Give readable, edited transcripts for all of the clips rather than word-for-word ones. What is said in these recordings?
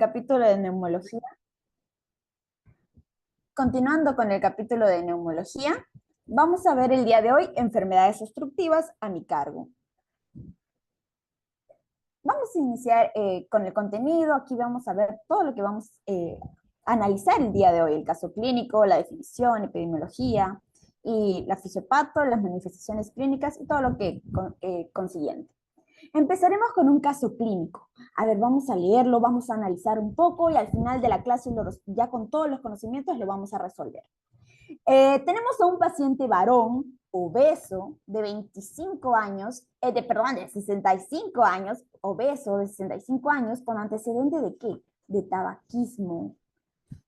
capítulo de neumología. Continuando con el capítulo de neumología, vamos a ver el día de hoy enfermedades obstructivas a mi cargo. Vamos a iniciar con el contenido. Aquí vamos a ver todo lo que vamos a analizar el día de hoy: el caso clínico, la definición, epidemiología y la fisiopato, las manifestaciones clínicas y todo lo que consiguiente. Empezaremos con un caso clínico. A ver, vamos a leerlo, vamos a analizar un poco y al final de la clase, ya con todos los conocimientos, lo vamos a resolver. Tenemos a un paciente varón, obeso, de 25 años, de 65 años, obeso de 65 años, con antecedente de ¿qué? De tabaquismo.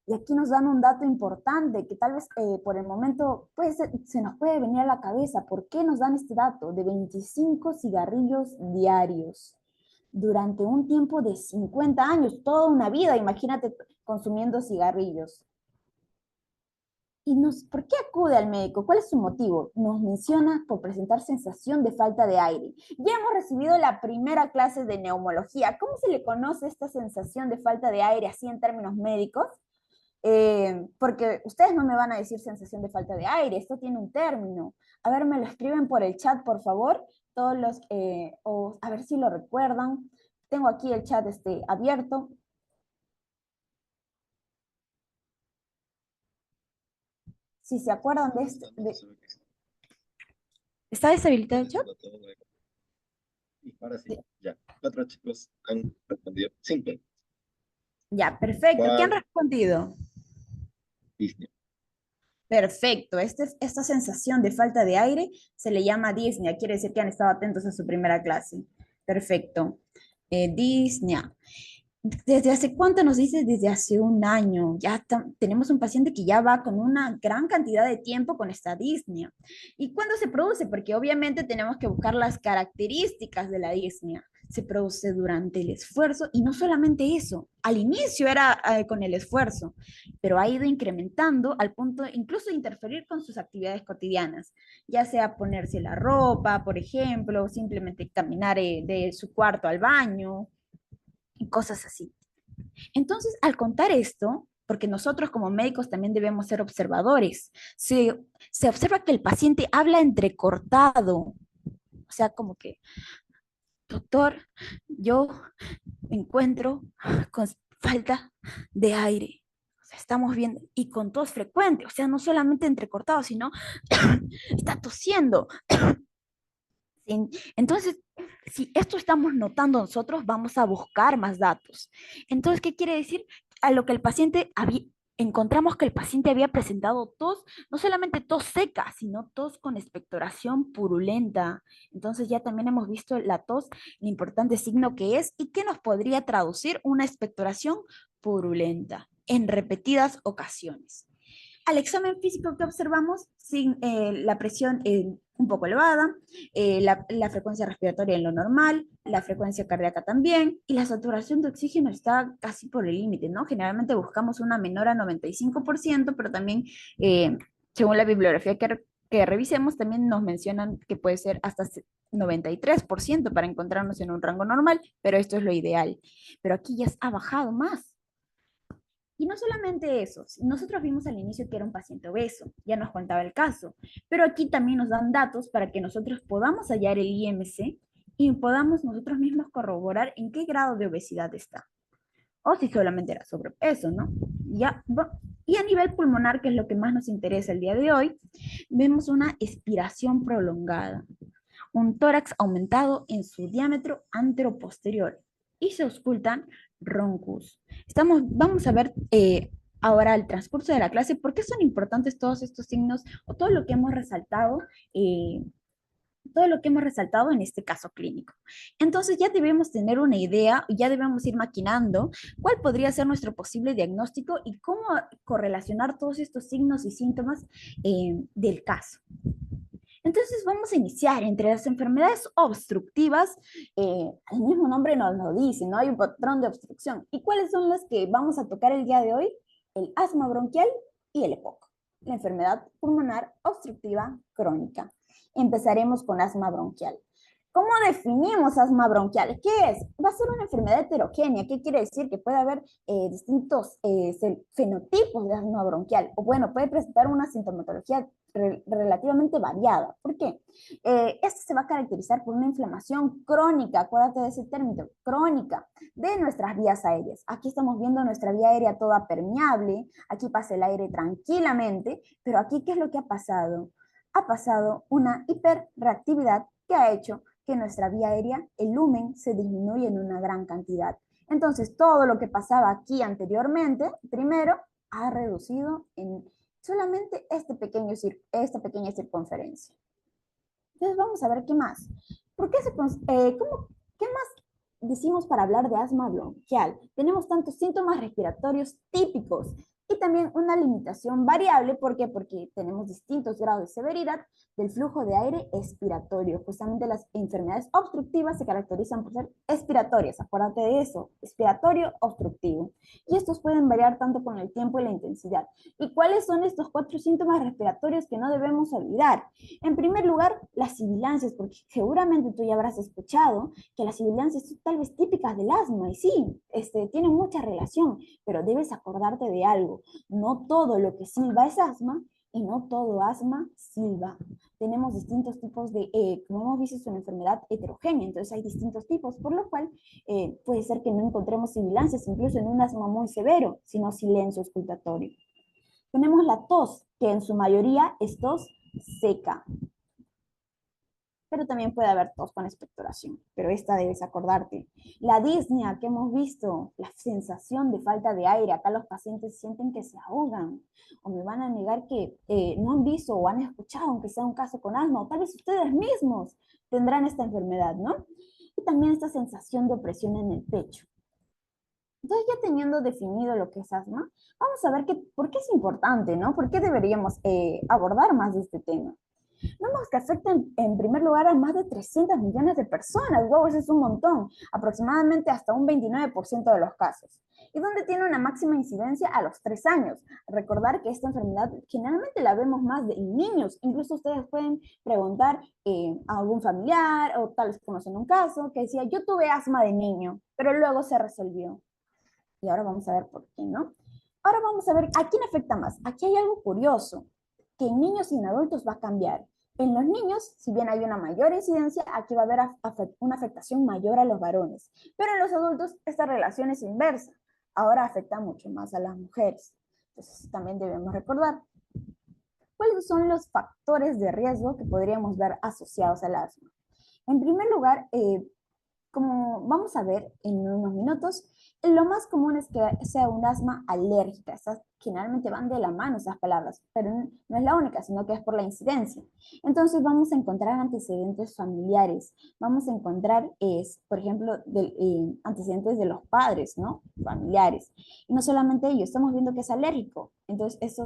Y aquí nos dan un dato importante que tal vez por el momento se nos puede venir a la cabeza. ¿Por qué nos dan este dato? De 25 cigarrillos diarios durante un tiempo de 50 años, toda una vida, imagínate consumiendo cigarrillos. ¿Por qué acude al médico? ¿Cuál es su motivo? Nos menciona por presentar sensación de falta de aire. Ya hemos recibido la primera clase de neumología. ¿Cómo se le conoce esta sensación de falta de aire así en términos médicos? Porque ustedes no me van a decir sensación de falta de aire, esto tiene un término. A ver, me lo escriben por el chat, por favor, todos o a ver si lo recuerdan. Tengo aquí el chat abierto. Si se acuerdan de este... ¿Está deshabilitado el chat? Y ahora sí, ya. 4 chicos han respondido. 5. Ya, perfecto. ¿Qué han ¿Cuál? respondido? Disney. Perfecto. Esta sensación de falta de aire se le llama disnea. Quiere decir que han estado atentos a su primera clase. Perfecto. Disnea. ¿Desde hace cuánto nos dices? Desde hace un año. Tenemos un paciente que ya va con una gran cantidad de tiempo con esta disnea. ¿Y cuándo se produce? Porque obviamente tenemos que buscar las características de la disnea. Se produce durante el esfuerzo y no solamente eso. Al inicio era con el esfuerzo, pero ha ido incrementando al punto incluso de interferir con sus actividades cotidianas, ya sea ponerse la ropa, por ejemplo, o simplemente caminar de su cuarto al baño y cosas así. Entonces, al contar esto, porque nosotros como médicos también debemos ser observadores, se observa que el paciente habla entrecortado, o sea, como que, doctor, yo me encuentro con falta de aire. O sea, estamos viendo, y con tos frecuente, o sea, no solamente entrecortado, sino está tosiendo. ¿Sí? Entonces, si esto estamos notando nosotros, vamos a buscar más datos. Entonces, ¿qué quiere decir? A lo que el paciente encontramos que el paciente había presentado tos, no solamente tos seca, sino tos con expectoración purulenta. Entonces ya también hemos visto la tos, el importante signo que es y que nos podría traducir una expectoración purulenta en repetidas ocasiones. Al examen físico que observamos, sin, la presión un poco elevada, la frecuencia respiratoria en lo normal, la frecuencia cardíaca también, y la saturación de oxígeno está casi por el límite, ¿no? Generalmente buscamos una menor a 95%, pero también, según la bibliografía que revisemos, también nos mencionan que puede ser hasta 93% para encontrarnos en un rango normal, pero esto es lo ideal. Pero aquí ya ha bajado más. Y no solamente eso, nosotros vimos al inicio que era un paciente obeso, ya nos contaba el caso, pero aquí también nos dan datos para que nosotros podamos hallar el IMC y podamos nosotros mismos corroborar en qué grado de obesidad está, o si solamente era sobrepeso, ¿no? Ya, y a nivel pulmonar, que es lo que más nos interesa el día de hoy, vemos una expiración prolongada, un tórax aumentado en su diámetro anteroposterior y se auscultan roncus. Vamos a ver ahora el transcurso de la clase por qué son importantes todos estos signos o todo lo que hemos resaltado en este caso clínico. Entonces ya debemos tener una idea, ya debemos ir maquinando cuál podría ser nuestro posible diagnóstico y cómo correlacionar todos estos signos y síntomas del caso. Entonces vamos a iniciar entre las enfermedades obstructivas, el mismo nombre nos lo dice, ¿no? Hay un patrón de obstrucción. ¿Y cuáles son las que vamos a tocar el día de hoy? El asma bronquial y el EPOC, la enfermedad pulmonar obstructiva crónica. Empezaremos con asma bronquial. ¿Cómo definimos asma bronquial? ¿Qué es? Va a ser una enfermedad heterogénea. ¿Qué quiere decir? Que puede haber distintos fenotipos de asma bronquial. O bueno, puede presentar una sintomatología relativamente variada. ¿Por qué? Este se va a caracterizar por una inflamación crónica, acuérdate de ese término, crónica, de nuestras vías aéreas. Aquí estamos viendo nuestra vía aérea toda permeable, aquí pasa el aire tranquilamente, pero aquí, ¿qué es lo que ha pasado? Ha pasado una hiperreactividad que ha hecho que nuestra vía aérea, el lumen, se disminuye en una gran cantidad. Entonces, todo lo que pasaba aquí anteriormente, primero, ha reducido en solamente esta pequeña circunferencia. Entonces, vamos a ver qué más. ¿Por qué qué más decimos para hablar de asma bronquial? Tenemos tantos síntomas respiratorios típicos y también una limitación variable. ¿Por qué? Porque tenemos distintos grados de severidad del flujo de aire expiratorio. Justamente las enfermedades obstructivas se caracterizan por ser expiratorias. Acuérdate de eso, expiratorio obstructivo. Y estos pueden variar tanto con el tiempo y la intensidad. ¿Y cuáles son estos 4 síntomas respiratorios que no debemos olvidar? En primer lugar, las sibilancias, porque seguramente tú ya habrás escuchado que las sibilancias son tal vez típicas del asma, y sí, tienen mucha relación, pero debes acordarte de algo. No todo lo que silba es asma, y no todo asma silba. Tenemos distintos tipos como hemos visto, es una enfermedad heterogénea, entonces hay distintos tipos, por lo cual puede ser que no encontremos sibilancias incluso en un asma muy severo, sino silencio auscultatorio. Tenemos la tos, que en su mayoría es tos seca, pero también puede haber tos con expectoración, pero esta debes acordarte. La disnea que hemos visto, la sensación de falta de aire, acá los pacientes sienten que se ahogan, o me van a negar que no han visto o han escuchado, aunque sea un caso con asma, o tal vez ustedes mismos tendrán esta enfermedad, ¿no? Y también esta sensación de opresión en el pecho. Entonces, ya teniendo definido lo que es asma, vamos a ver por qué es importante, ¿no? ¿Por qué deberíamos abordar más de este tema? Vemos que afecta en primer lugar a más de 300 millones de personas. Wow, eso es un montón. Aproximadamente hasta un 29% de los casos. Y donde tiene una máxima incidencia a los 3 años. Recordar que esta enfermedad generalmente la vemos más en niños. Incluso ustedes pueden preguntar a algún familiar o tal vez conocen un caso que decía, yo tuve asma de niño, pero luego se resolvió. Y ahora vamos a ver por qué, ¿no? Ahora vamos a ver a quién afecta más. Aquí hay algo curioso, que en niños y en adultos va a cambiar. En los niños, si bien hay una mayor incidencia, aquí va a haber una afectación mayor a los varones. Pero en los adultos esta relación es inversa. Ahora afecta mucho más a las mujeres. Entonces también debemos recordar cuáles son los factores de riesgo que podríamos ver asociados al asma. En primer lugar, como vamos a ver en unos minutos, lo más común es que sea un asma alérgica. Estas generalmente van de la mano esas palabras, pero no es la única, sino que es por la incidencia. Entonces vamos a encontrar antecedentes familiares, vamos a encontrar, por ejemplo, antecedentes de los padres, ¿no? Familiares. Y no solamente ello, estamos viendo que es alérgico. Entonces eso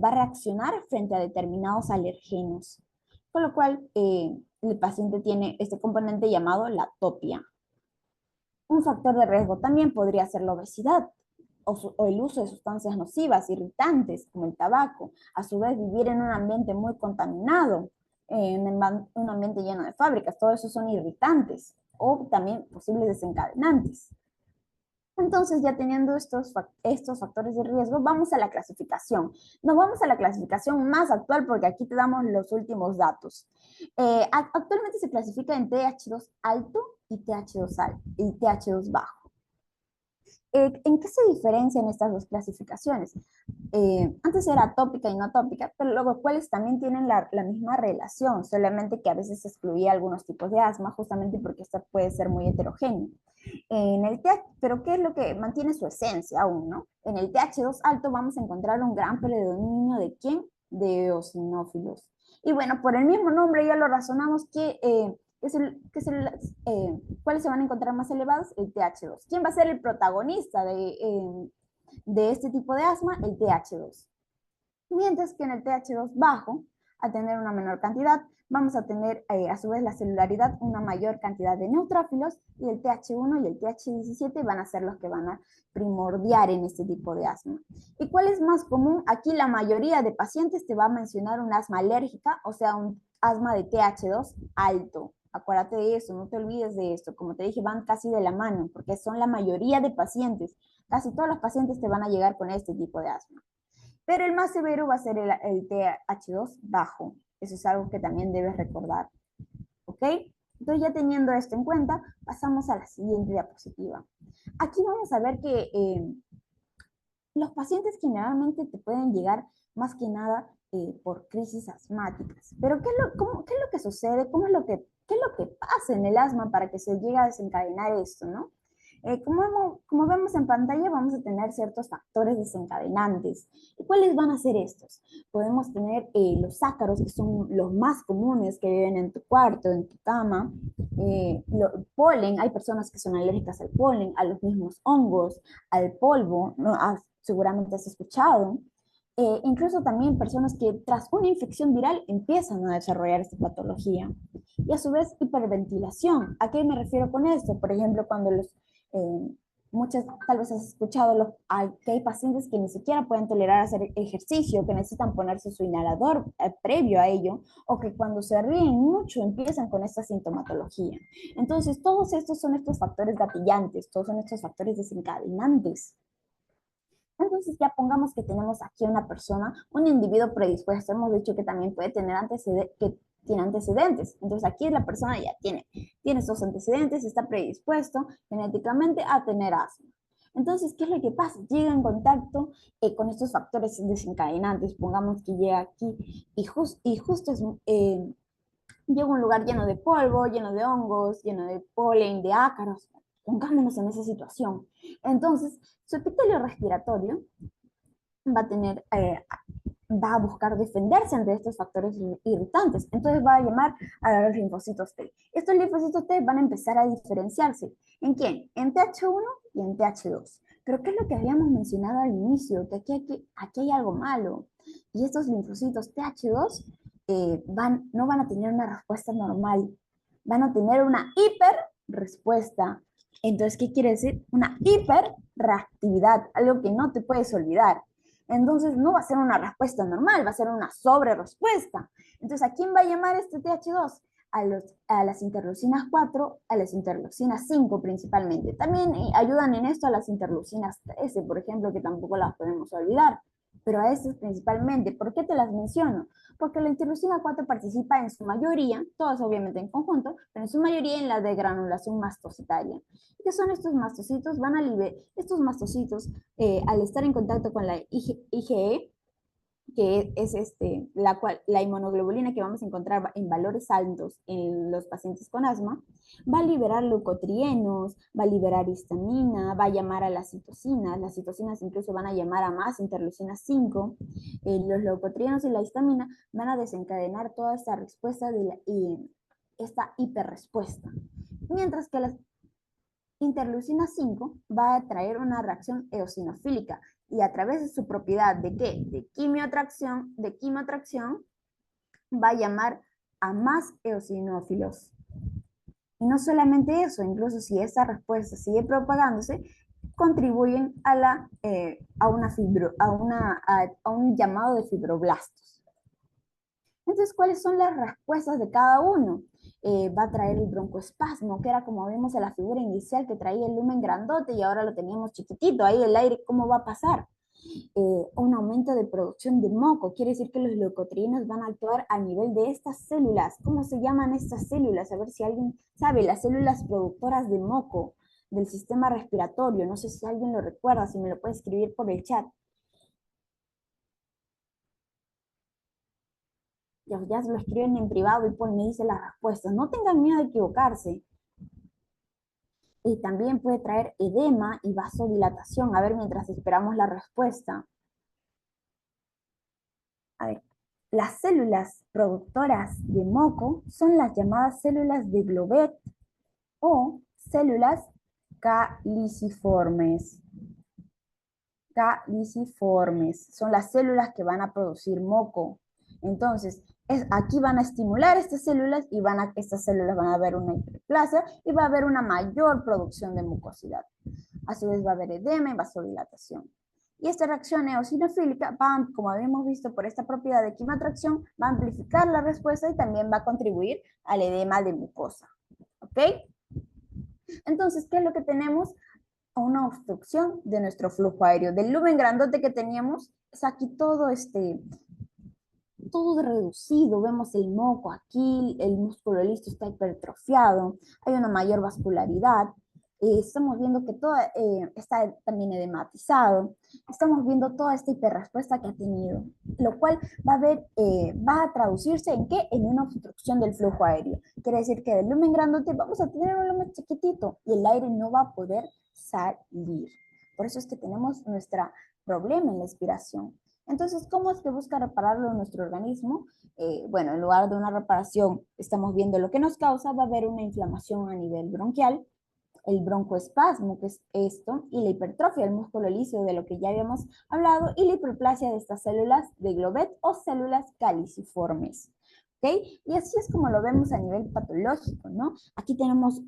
va a reaccionar frente a determinados alergenos. Con lo cual, el paciente tiene este componente llamado la atopia. Un factor de riesgo también podría ser la obesidad o el uso de sustancias nocivas, irritantes, como el tabaco. A su vez, vivir en un ambiente muy contaminado, en un ambiente lleno de fábricas, todo eso son irritantes o también posibles desencadenantes. Entonces, ya teniendo estos factores de riesgo, vamos a la clasificación. Nos vamos a la clasificación más actual porque aquí te damos los últimos datos. Actualmente se clasifica en TH2 alto y TH2 bajo. ¿En qué se diferencian estas dos clasificaciones? Antes era atópica y no atópica, pero luego cuáles también tienen la misma relación, solamente que a veces se excluía algunos tipos de asma, justamente porque esta puede ser muy heterogénea. Pero ¿qué es lo que mantiene su esencia aún, no? En el TH2 alto vamos a encontrar un gran predominio de ¿quién? De eosinófilos. Y bueno, por el mismo nombre ya lo razonamos ¿cuáles se van a encontrar más elevados? El TH2. ¿Quién va a ser el protagonista de este tipo de asma? El TH2. Mientras que en el TH2 bajo, a tener una menor cantidad, vamos a tener a su vez la celularidad una mayor cantidad de neutrófilos, y el TH1 y el TH17 van a ser los que van a primordiar en este tipo de asma. ¿Y cuál es más común? Aquí la mayoría de pacientes te va a mencionar un asma alérgica, o sea, un asma de TH2 alto. Acuérdate de eso, no te olvides de esto. Como te dije, van casi de la mano, porque son la mayoría de pacientes. Casi todos los pacientes te van a llegar con este tipo de asma. Pero el más severo va a ser el TH2 bajo. Eso es algo que también debes recordar. ¿Ok? Entonces, ya teniendo esto en cuenta, pasamos a la siguiente diapositiva. Aquí vamos a ver que los pacientes generalmente te pueden llegar más que nada por crisis asmáticas. Pero ¿qué es lo que sucede? ¿Qué es lo que pasa en el asma para que se llegue a desencadenar esto, no? Como vemos en pantalla, vamos a tener ciertos factores desencadenantes. ¿Y cuáles van a ser estos? Podemos tener los ácaros, que son los más comunes que viven en tu cuarto, en tu cama. Polen, hay personas que son alérgicas al polen, a los mismos hongos, al polvo, ¿no? Seguramente has escuchado. Incluso también personas que tras una infección viral empiezan a desarrollar esta patología. Y a su vez, hiperventilación. ¿A qué me refiero con esto? Por ejemplo, cuando muchas, tal vez has escuchado que hay pacientes que ni siquiera pueden tolerar hacer ejercicio, que necesitan ponerse su inhalador previo a ello, o que cuando se ríen mucho empiezan con esta sintomatología. Entonces, todos estos son estos factores gatillantes, todos son estos factores desencadenantes. Entonces ya pongamos que tenemos aquí una persona, un individuo predispuesto, hemos dicho que también puede tener tiene antecedentes. Entonces aquí la persona ya tiene estos antecedentes, está predispuesto genéticamente a tener asma. Entonces, ¿qué es lo que pasa? Llega en contacto con estos factores desencadenantes. Pongamos que llega aquí y justo llega a un lugar lleno de polvo, lleno de hongos, lleno de polen, de ácaros. Pongámonos en esa situación. Entonces, su epitelio respiratorio va a va a buscar defenderse ante estos factores irritantes. Entonces va a llamar a los linfocitos T. Estos linfocitos T van a empezar a diferenciarse. ¿En quién? En TH1 y en TH2. Pero ¿qué es lo que habíamos mencionado al inicio? Que aquí hay algo malo. Y estos linfocitos TH2 no van a tener una respuesta normal. Van a tener una hiper respuesta. Entonces, ¿qué quiere decir? Una hiperreactividad, algo que no te puedes olvidar. Entonces no va a ser una respuesta normal, va a ser una sobre-respuesta. Entonces, ¿a quién va a llamar este TH2? A las interleucinas 4, a las interleucinas 5 principalmente. También ayudan en esto a las interleucinas 13, por ejemplo, que tampoco las podemos olvidar. Pero a estas principalmente. ¿Por qué te las menciono? Porque la interleucina 4 participa en su mayoría, todas obviamente en conjunto, pero en su mayoría en la degranulación mastocitaria. ¿Qué son estos mastocitos? Estos mastocitos, al estar en contacto con la IgE, que es la inmunoglobulina que vamos a encontrar en valores altos en los pacientes con asma, va a liberar leucotrienos, va a liberar histamina, va a llamar a las citocinas incluso van a llamar a más interleucina 5, los leucotrienos y la histamina van a desencadenar toda esta respuesta esta hiperrespuesta. Mientras que las interleucina 5 va a traer una reacción eosinofílica y a través de su propiedad de ¿qué? De quimioatracción, va a llamar a más eosinófilos. Y no solamente eso, incluso si esta respuesta sigue propagándose, contribuyen a un llamado de fibroblastos. Entonces, ¿cuáles son las respuestas de cada uno? Va a traer el broncoespasmo, que era como vimos en la figura inicial, que traía el lumen grandote y ahora lo teníamos chiquitito. Ahí el aire, ¿cómo va a pasar? Un aumento de producción de moco, quiere decir que los leucotrienos van a actuar a nivel de estas células. ¿Cómo se llaman estas células? A ver si alguien sabe, las células productoras de moco del sistema respiratorio. No sé si alguien lo recuerda, si me lo puede escribir por el chat. Ya lo escriben en privado y Paul me dice las respuestas. No tengan miedo de equivocarse. Y también puede traer edema y vasodilatación. A ver, mientras esperamos la respuesta. A ver, las células productoras de moco son las llamadas células de Globet o células caliciformes. Caliciformes son las células que van a producir moco. Entonces, aquí van a estimular estas células y estas células van a haber una hiperplasia y va a haber una mayor producción de mucosidad. A su vez va a haber edema y vasodilatación. Y esta reacción eosinofílica va, como habíamos visto por esta propiedad de quimioatracción, va a amplificar la respuesta y también va a contribuir al edema de mucosa. ¿Ok? Entonces, ¿qué es lo que tenemos? Una obstrucción de nuestro flujo aéreo. Del lumen grandote que teníamos, es aquí todo reducido, vemos el moco aquí, el músculo listo está hipertrofiado, hay una mayor vascularidad, estamos viendo que todo está también edematizado, estamos viendo toda esta hiperrespuesta que ha tenido, lo cual va a traducirse en qué? En una obstrucción del flujo aéreo. Quiere decir que del lumen grandote vamos a tener un lumen chiquitito y el aire no va a poder salir. Por eso es que tenemos nuestro problema en la expiración. Entonces, ¿cómo es que busca repararlo nuestro organismo? Bueno, en lugar de una reparación, estamos viendo lo que nos causa, va a haber una inflamación a nivel bronquial, el broncoespasmo, que es esto, y la hipertrofia del músculo liso, de lo que ya habíamos hablado, y la hiperplasia de estas células de Globet o células caliciformes. ¿Ok? Y así es como lo vemos a nivel patológico, ¿no? Aquí tenemos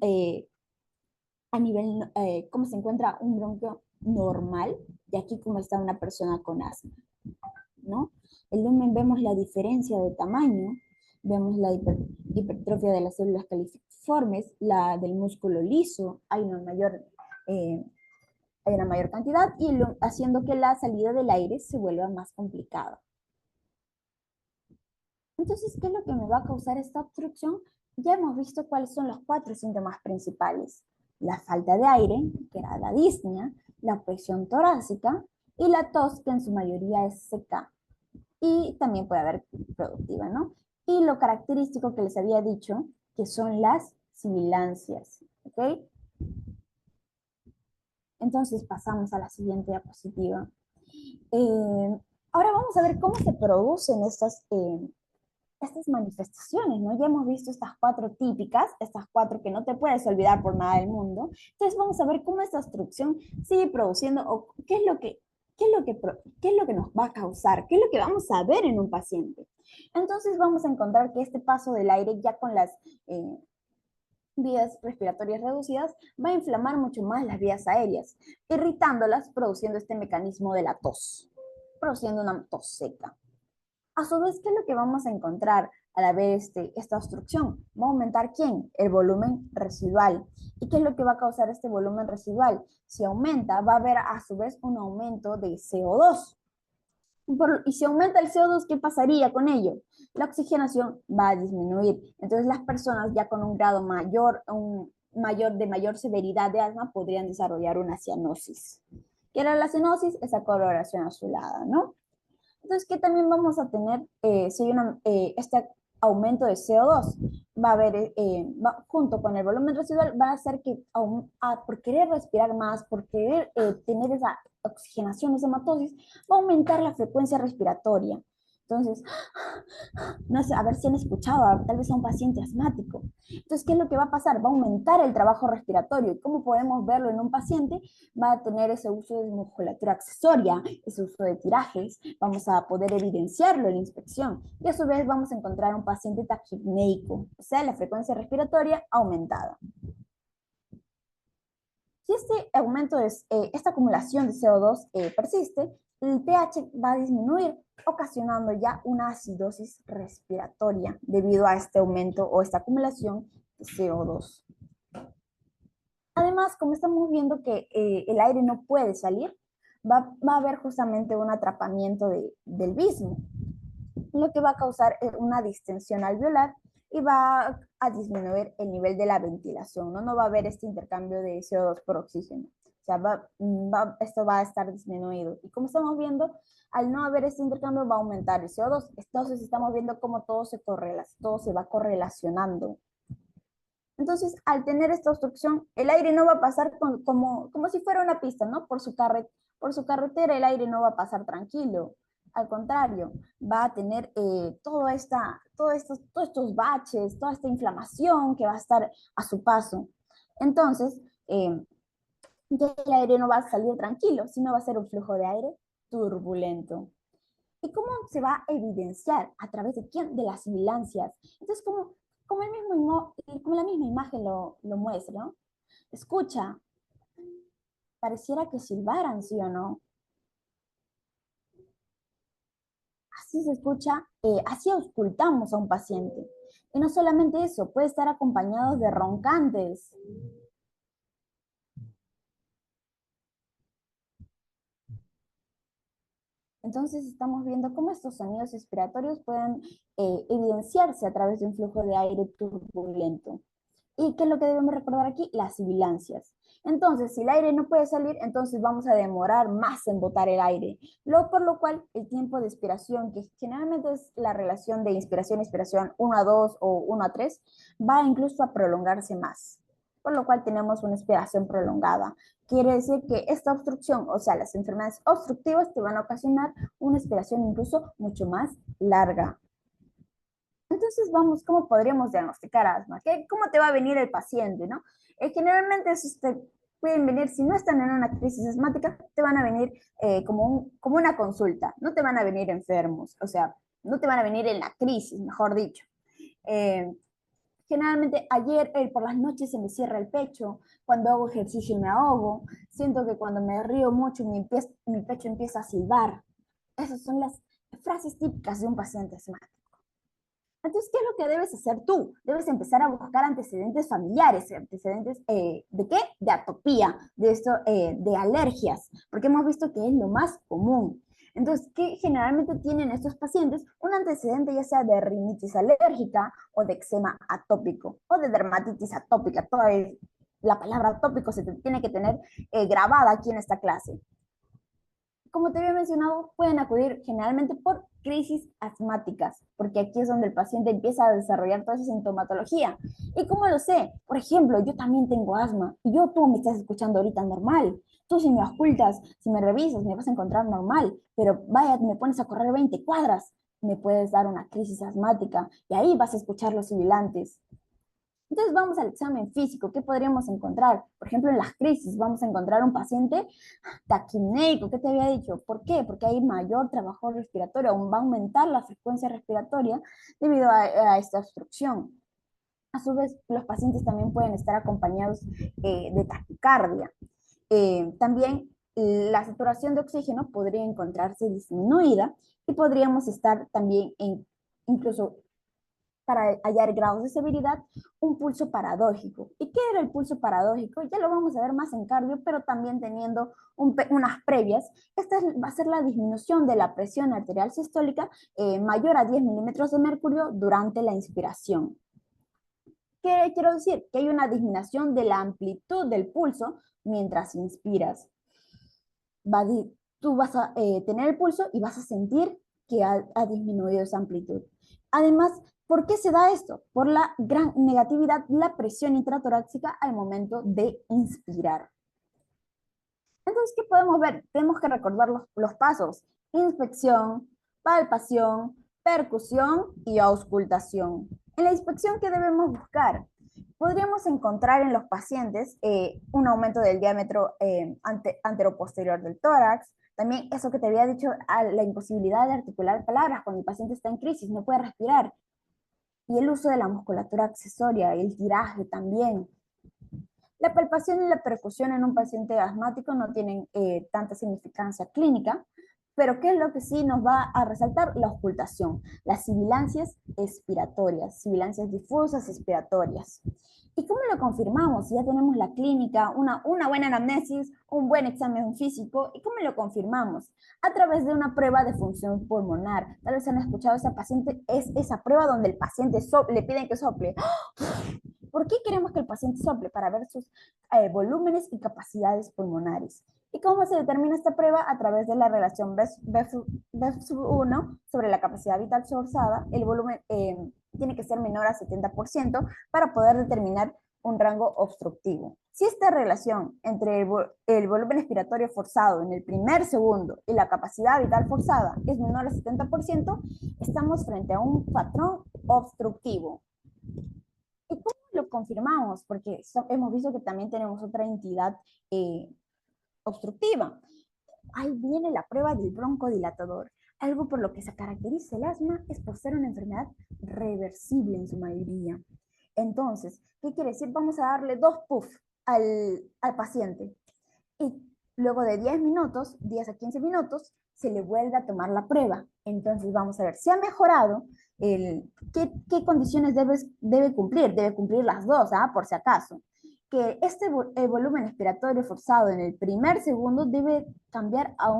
a nivel, cómo se encuentra un bronquio normal, y aquí cómo está una persona con asma, ¿no? El lumen vemos la diferencia de tamaño, vemos la hipertrofia de las células califormes, la del músculo liso, eh, hay una mayor cantidad y haciendo que la salida del aire se vuelva más complicada. Entonces, ¿qué es lo que me va a causar esta obstrucción? Ya hemos visto cuáles son los 4 síntomas principales. La falta de aire, que era la disnea, la presión torácica y la tos, que en su mayoría es seca y también puede haber productiva, ¿no? Y lo característico que les había dicho, que son las sibilancias, ¿ok? Entonces pasamos a la siguiente diapositiva. Ahora vamos a ver cómo se producen estas manifestaciones, ¿no? Ya hemos visto estas 4 típicas, estas 4 que no te puedes olvidar por nada del mundo. Entonces vamos a ver cómo esta obstrucción sigue produciendo o qué es lo que nos va a causar, qué es lo que vamos a ver en un paciente. Entonces vamos a encontrar que este paso del aire ya con las vías respiratorias reducidas va a inflamar mucho más las vías aéreas, irritándolas, produciendo este mecanismo de la tos, produciendo una tos seca. A su vez, ¿qué es lo que vamos a encontrar al haber esta obstrucción? Va a aumentar ¿quién? El volumen residual. ¿Y qué es lo que va a causar este volumen residual? Si aumenta, va a haber a su vez un aumento de CO2. Y si aumenta el CO2, ¿qué pasaría con ello? La oxigenación va a disminuir. Entonces las personas ya con un grado de mayor severidad de asma podrían desarrollar una cianosis. ¿Qué era la cianosis? Esa coloración azulada, ¿no? Entonces, ¿qué también vamos a tener si hay este aumento de CO2? Va a haber, junto con el volumen residual, va a hacer que por querer respirar más, por querer tener esa oxigenación, esa hematosis, va a aumentar la frecuencia respiratoria. Entonces, no sé, a ver si han escuchado, tal vez a un paciente asmático. Entonces, ¿qué es lo que va a pasar? Va a aumentar el trabajo respiratorio. ¿Y cómo podemos verlo en un paciente? Va a tener ese uso de musculatura accesoria, ese uso de tirajes. Vamos a poder evidenciarlo en la inspección. Y a su vez vamos a encontrar un paciente taquipneico, o sea, la frecuencia respiratoria aumentada. Si este aumento, esta acumulación de CO2 persiste, el pH va a disminuir, ocasionando ya una acidosis respiratoria debido a este aumento o esta acumulación de CO2. Además, como estamos viendo que el aire no puede salir, va a haber justamente un atrapamiento del mismo, lo que va a causar una distensión alveolar y va a disminuir el nivel de la ventilación, ¿no? No va a haber este intercambio de CO2 por oxígeno. O sea, esto va a estar disminuido. Y como estamos viendo, al no haber este intercambio va a aumentar el CO2. Entonces estamos viendo cómo todo se va correlacionando. Entonces, al tener esta obstrucción, el aire no va a pasar como si fuera una pista, ¿no? Por su carretera el aire no va a pasar tranquilo. Al contrario, va a tener todos estos baches, toda esta inflamación que va a estar a su paso. Entonces, ya el aire no va a salir tranquilo, sino va a ser un flujo de aire turbulento. ¿Y cómo se va a evidenciar? ¿A través de quién? De las sibilancias. Entonces, como la misma imagen lo muestra, ¿no? Escucha, pareciera que silbaran, ¿sí o no? así se escucha, así auscultamos a un paciente. Y no solamente eso, puede estar acompañado de roncantes. Entonces estamos viendo cómo estos sonidos expiratorios pueden evidenciarse a través de un flujo de aire turbulento. ¿Y qué es lo que debemos recordar aquí? Las sibilancias. Entonces, si el aire no puede salir, entonces vamos a demorar más en botar el aire. Por lo cual, el tiempo de expiración, que generalmente es la relación de inspiración-expiración 1 a 2 o 1 a 3, va incluso a prolongarse más. Por lo cual tenemos una expiración prolongada. Quiere decir que esta obstrucción, o sea, las enfermedades obstructivas te van a ocasionar una expiración incluso mucho más larga. Entonces, vamos, ¿cómo podríamos diagnosticar asma? ¿Cómo te va a venir el paciente, no? Generalmente, pueden venir, si no están en una crisis asmática, te van a venir como una consulta, no te van a venir enfermos, o sea, no te van a venir en la crisis, mejor dicho. Eh, Generalmente ayer por las noches se me cierra el pecho, cuando hago ejercicio me ahogo, siento que cuando me río mucho mi pecho empieza a silbar. Esas son las frases típicas de un paciente asmático. Entonces, ¿qué es lo que debes hacer tú? Debes empezar a buscar antecedentes familiares, antecedentes ¿de qué? De atopía, de alergias, porque hemos visto que es lo más común. Entonces, ¿qué generalmente tienen estos pacientes? Un antecedente ya sea de rinitis alérgica o de eczema atópico o de dermatitis atópica. Toda la palabra atópico se tiene que tener grabada aquí en esta clase. Como te había mencionado, pueden acudir generalmente por crisis asmáticas, porque aquí es donde el paciente empieza a desarrollar toda esa sintomatología. ¿Y cómo lo sé? Por ejemplo, yo también tengo asma y tú me estás escuchando ahorita normal. Tú si me ocultas, si me revisas, me vas a encontrar normal, pero vaya, me pones a correr 20 cuadras, me puedes dar una crisis asmática y ahí vas a escuchar los sibilantes. Entonces vamos al examen físico. ¿Qué podríamos encontrar? Por ejemplo, en las crisis vamos a encontrar un paciente taquimeico. ¿Qué te había dicho? ¿Por qué? Porque hay mayor trabajo respiratorio, aún va a aumentar la frecuencia respiratoria debido a esta obstrucción. A su vez, los pacientes también pueden estar acompañados de taquicardia. También la saturación de oxígeno podría encontrarse disminuida y podríamos estar también incluso para hallar grados de severidad, un pulso paradójico. ¿Y qué era el pulso paradójico? Ya lo vamos a ver más en cardio, pero también teniendo unas previas. Va a ser la disminución de la presión arterial sistólica mayor a 10 milímetros de mercurio durante la inspiración. ¿Qué quiero decir? Que hay una disminución de la amplitud del pulso mientras inspiras. Tú vas a tener el pulso y vas a sentir que ha disminuido esa amplitud. Además, ¿por qué se da esto? Por la gran negatividad, la presión intratorácica al momento de inspirar. Entonces, ¿qué podemos ver? Tenemos que recordar los pasos. Inspección, palpación, percusión y auscultación. En la inspección, ¿qué debemos buscar? Podríamos encontrar en los pacientes un aumento del diámetro anteroposterior del tórax, también eso que te había dicho, la imposibilidad de articular palabras cuando el paciente está en crisis, no puede respirar, y el uso de la musculatura accesoria, el tiraje también. La palpación y la percusión en un paciente asmático no tienen tanta significancia clínica, pero ¿qué es lo que sí nos va a resaltar? La auscultación, las sibilancias expiratorias, sibilancias difusas expiratorias. ¿Y cómo lo confirmamos? Si ya tenemos la clínica, una buena anamnesis, un buen examen físico, ¿y cómo lo confirmamos? A través de una prueba de función pulmonar. Tal vez han escuchado a esa paciente, es esa prueba donde el paciente le piden que sople. ¿Por qué queremos que el paciente sople? Para ver sus volúmenes y capacidades pulmonares. ¿Y cómo se determina esta prueba? A través de la relación B1 sobre la capacidad vital forzada. El volumen tiene que ser menor a 70% para poder determinar un rango obstructivo. Si esta relación entre el volumen expiratorio forzado en el primer segundo y la capacidad vital forzada es menor a 70%, estamos frente a un patrón obstructivo. ¿Y cómo lo confirmamos? Porque hemos visto que también tenemos otra entidad obstructiva. Ahí viene la prueba del broncodilatador. Algo por lo que se caracteriza el asma es por ser una enfermedad reversible en su mayoría. Entonces, ¿qué quiere decir? Vamos a darle 2 puffs al paciente. Y Luego de 10 minutos, 10 a 15 minutos, se le vuelve a tomar la prueba. Entonces vamos a ver si ha mejorado, qué condiciones debe cumplir. Debe cumplir las dos, ¿ah? Por si acaso. Que este volumen expiratorio forzado en el primer segundo debe cambiar a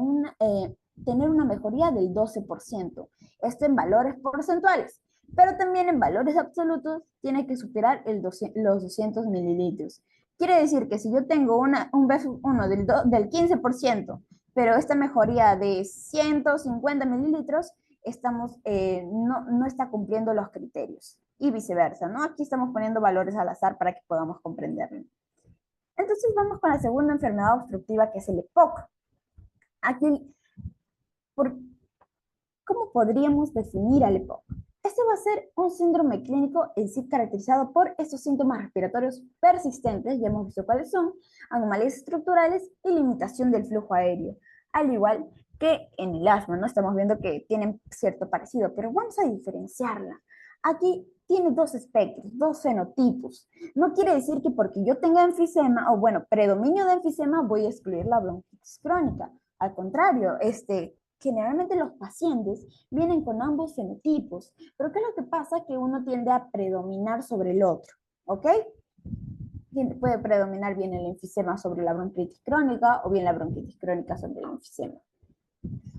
tener una mejoría del 12%. Esto en valores porcentuales. Pero también en valores absolutos tiene que superar los 200 mililitros. Quiere decir que si yo tengo un BF1 del 15%, pero esta mejoría de 150 mililitros, no está cumpliendo los criterios. Y viceversa, ¿no? Aquí estamos poniendo valores al azar para que podamos comprenderlo. Entonces vamos con la segunda enfermedad obstructiva, que es el EPOC. Aquí, por, ¿cómo podríamos definir al EPOC? Este va a ser un síndrome clínico en sí caracterizado por estos síntomas respiratorios persistentes, ya hemos visto cuáles son, anomalías estructurales y limitación del flujo aéreo, al igual que en el asma, ¿no? Estamos viendo que tienen cierto parecido, pero vamos a diferenciarla. Aquí tiene dos espectros, dos fenotipos. No quiere decir que porque yo tenga enfisema, o bueno, predominio de enfisema, voy a excluir la bronquitis crónica. Al contrario, generalmente los pacientes vienen con ambos fenotipos, pero ¿qué es lo que pasa? Que uno tiende a predominar sobre el otro, ¿ok? Puede predominar bien el enfisema sobre la bronquitis crónica o bien la bronquitis crónica sobre el enfisema.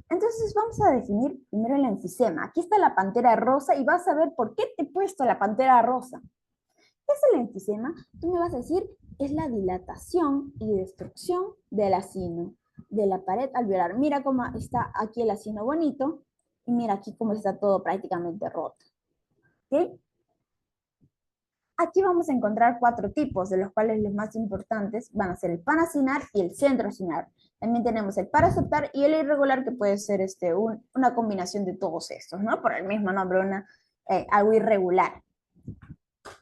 Entonces vamos a definir primero el enfisema. Aquí está la pantera rosa y vas a ver por qué te he puesto la pantera rosa. ¿Qué es el enfisema? Tú me vas a decir, es la dilatación y destrucción del acino, de la pared alveolar. Mira cómo está aquí el acino bonito y mira aquí cómo está todo prácticamente roto. ¿Ok? Aquí vamos a encontrar 4 tipos, de los cuales los más importantes van a ser el panacinar y el centroacinar. También tenemos el paraceptar y el irregular, que puede ser una combinación de todos estos, ¿no? Por el mismo nombre, algo irregular.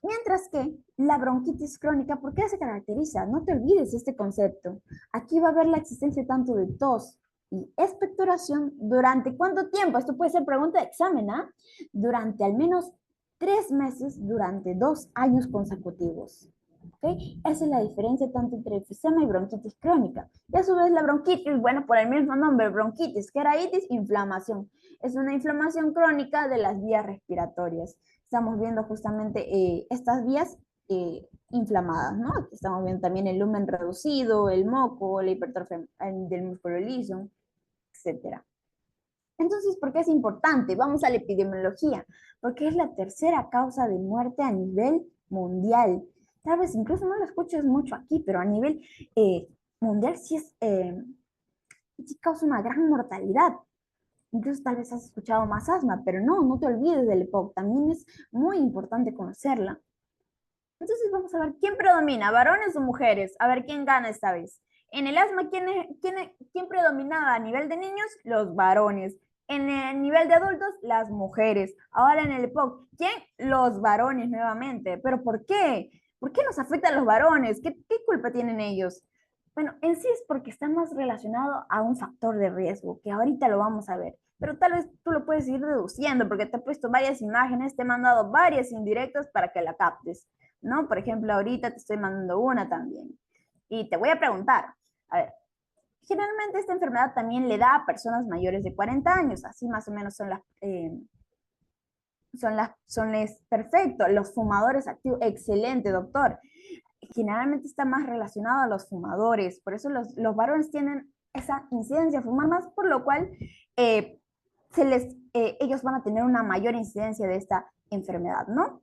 Mientras que la bronquitis crónica, ¿por qué se caracteriza? No te olvides este concepto. Aquí va a haber la existencia tanto de tos y expectoración. ¿Durante cuánto tiempo? Esto puede ser pregunta de examen, ¿ah? Durante al menos 3 meses, durante 2 años consecutivos. ¿Okay? Esa es la diferencia tanto entre enfisema y bronquitis crónica. Y a su vez la bronquitis, bueno, por el mismo nombre, bronquitis, queratitis, inflamación. Es una inflamación crónica de las vías respiratorias. Estamos viendo justamente estas vías inflamadas, ¿no? Aquí estamos viendo también el lumen reducido, el moco, la hipertrofia del músculo liso, etcétera. Entonces, ¿por qué es importante? Vamos a la epidemiología, porque es la tercera causa de muerte a nivel mundial. Tal vez incluso no lo escuches mucho aquí, pero a nivel mundial sí causa una gran mortalidad. Incluso tal vez has escuchado más asma, pero no te olvides del EPOC, también es muy importante conocerla. Entonces vamos a ver quién predomina, varones o mujeres, a ver quién gana esta vez. En el asma, ¿quién predominaba a nivel de niños? Los varones. En el nivel de adultos, las mujeres. Ahora en el EPOC, ¿quién? Los varones nuevamente. ¿Pero por qué? ¿Por qué nos afecta a los varones? ¿Qué culpa tienen ellos? Bueno, en sí es porque está más relacionado a un factor de riesgo, que ahorita lo vamos a ver. Pero tal vez tú lo puedes ir deduciendo, porque te he puesto varias imágenes, te he mandado varias indirectas para que la captes, ¿no? Por ejemplo, ahorita te estoy mandando una también. Y te voy a preguntar, a ver, generalmente esta enfermedad también le da a personas mayores de 40 años, así más o menos perfecto. Los fumadores activos, excelente, doctor. Generalmente está más relacionado a los fumadores, por eso los varones tienen esa incidencia a fumar más, por lo cual eh, ellos van a tener una mayor incidencia de esta enfermedad, ¿no?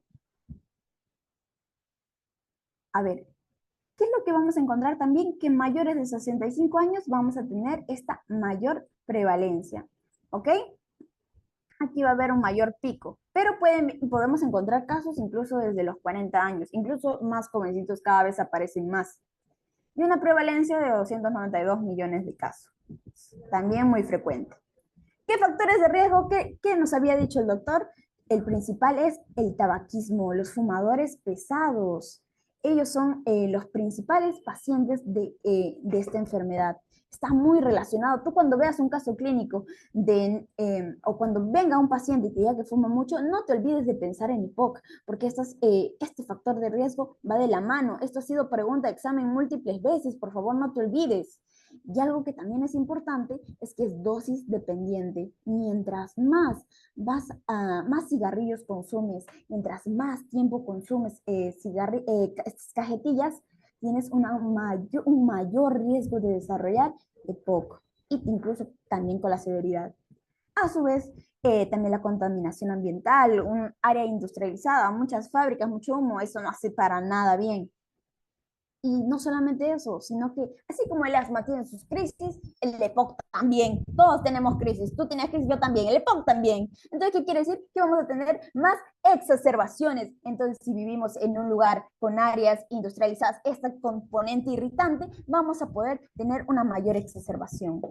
A ver, ¿qué es lo que vamos a encontrar también? Que mayores de 65 años vamos a tener esta mayor prevalencia, ¿ok? Aquí va a haber un mayor pico, pero podemos encontrar casos incluso desde los 40 años, incluso más jovencitos cada vez aparecen más. Y una prevalencia de 292 millones de casos, también muy frecuente. ¿Qué factores de riesgo? ¿Qué nos había dicho el doctor? El principal es el tabaquismo, los fumadores pesados. Ellos son los principales pacientes de esta enfermedad. Está muy relacionado. Tú cuando veas un caso clínico o cuando venga un paciente y te diga que fuma mucho, no te olvides de pensar en EPOC, porque este factor de riesgo va de la mano. Esto ha sido pregunta de examen múltiples veces, por favor no te olvides. Y algo que también es importante es que es dosis dependiente. Mientras más cigarrillos consumes, mientras más tiempo consumes estas cajetillas, tienes un mayor riesgo de desarrollar EPOC, y incluso también con la severidad. A su vez, también la contaminación ambiental, un área industrializada, muchas fábricas, mucho humo, eso no hace para nada bien. Y no solamente eso, sino que así como el asma tiene sus crisis, el EPOC también. Todos tenemos crisis. Tú tienes crisis, yo también. El EPOC también. Entonces, ¿qué quiere decir? Que vamos a tener más exacerbaciones. Entonces, si vivimos en un lugar con áreas industrializadas, esta componente irritante, vamos a poder tener una mayor exacerbación.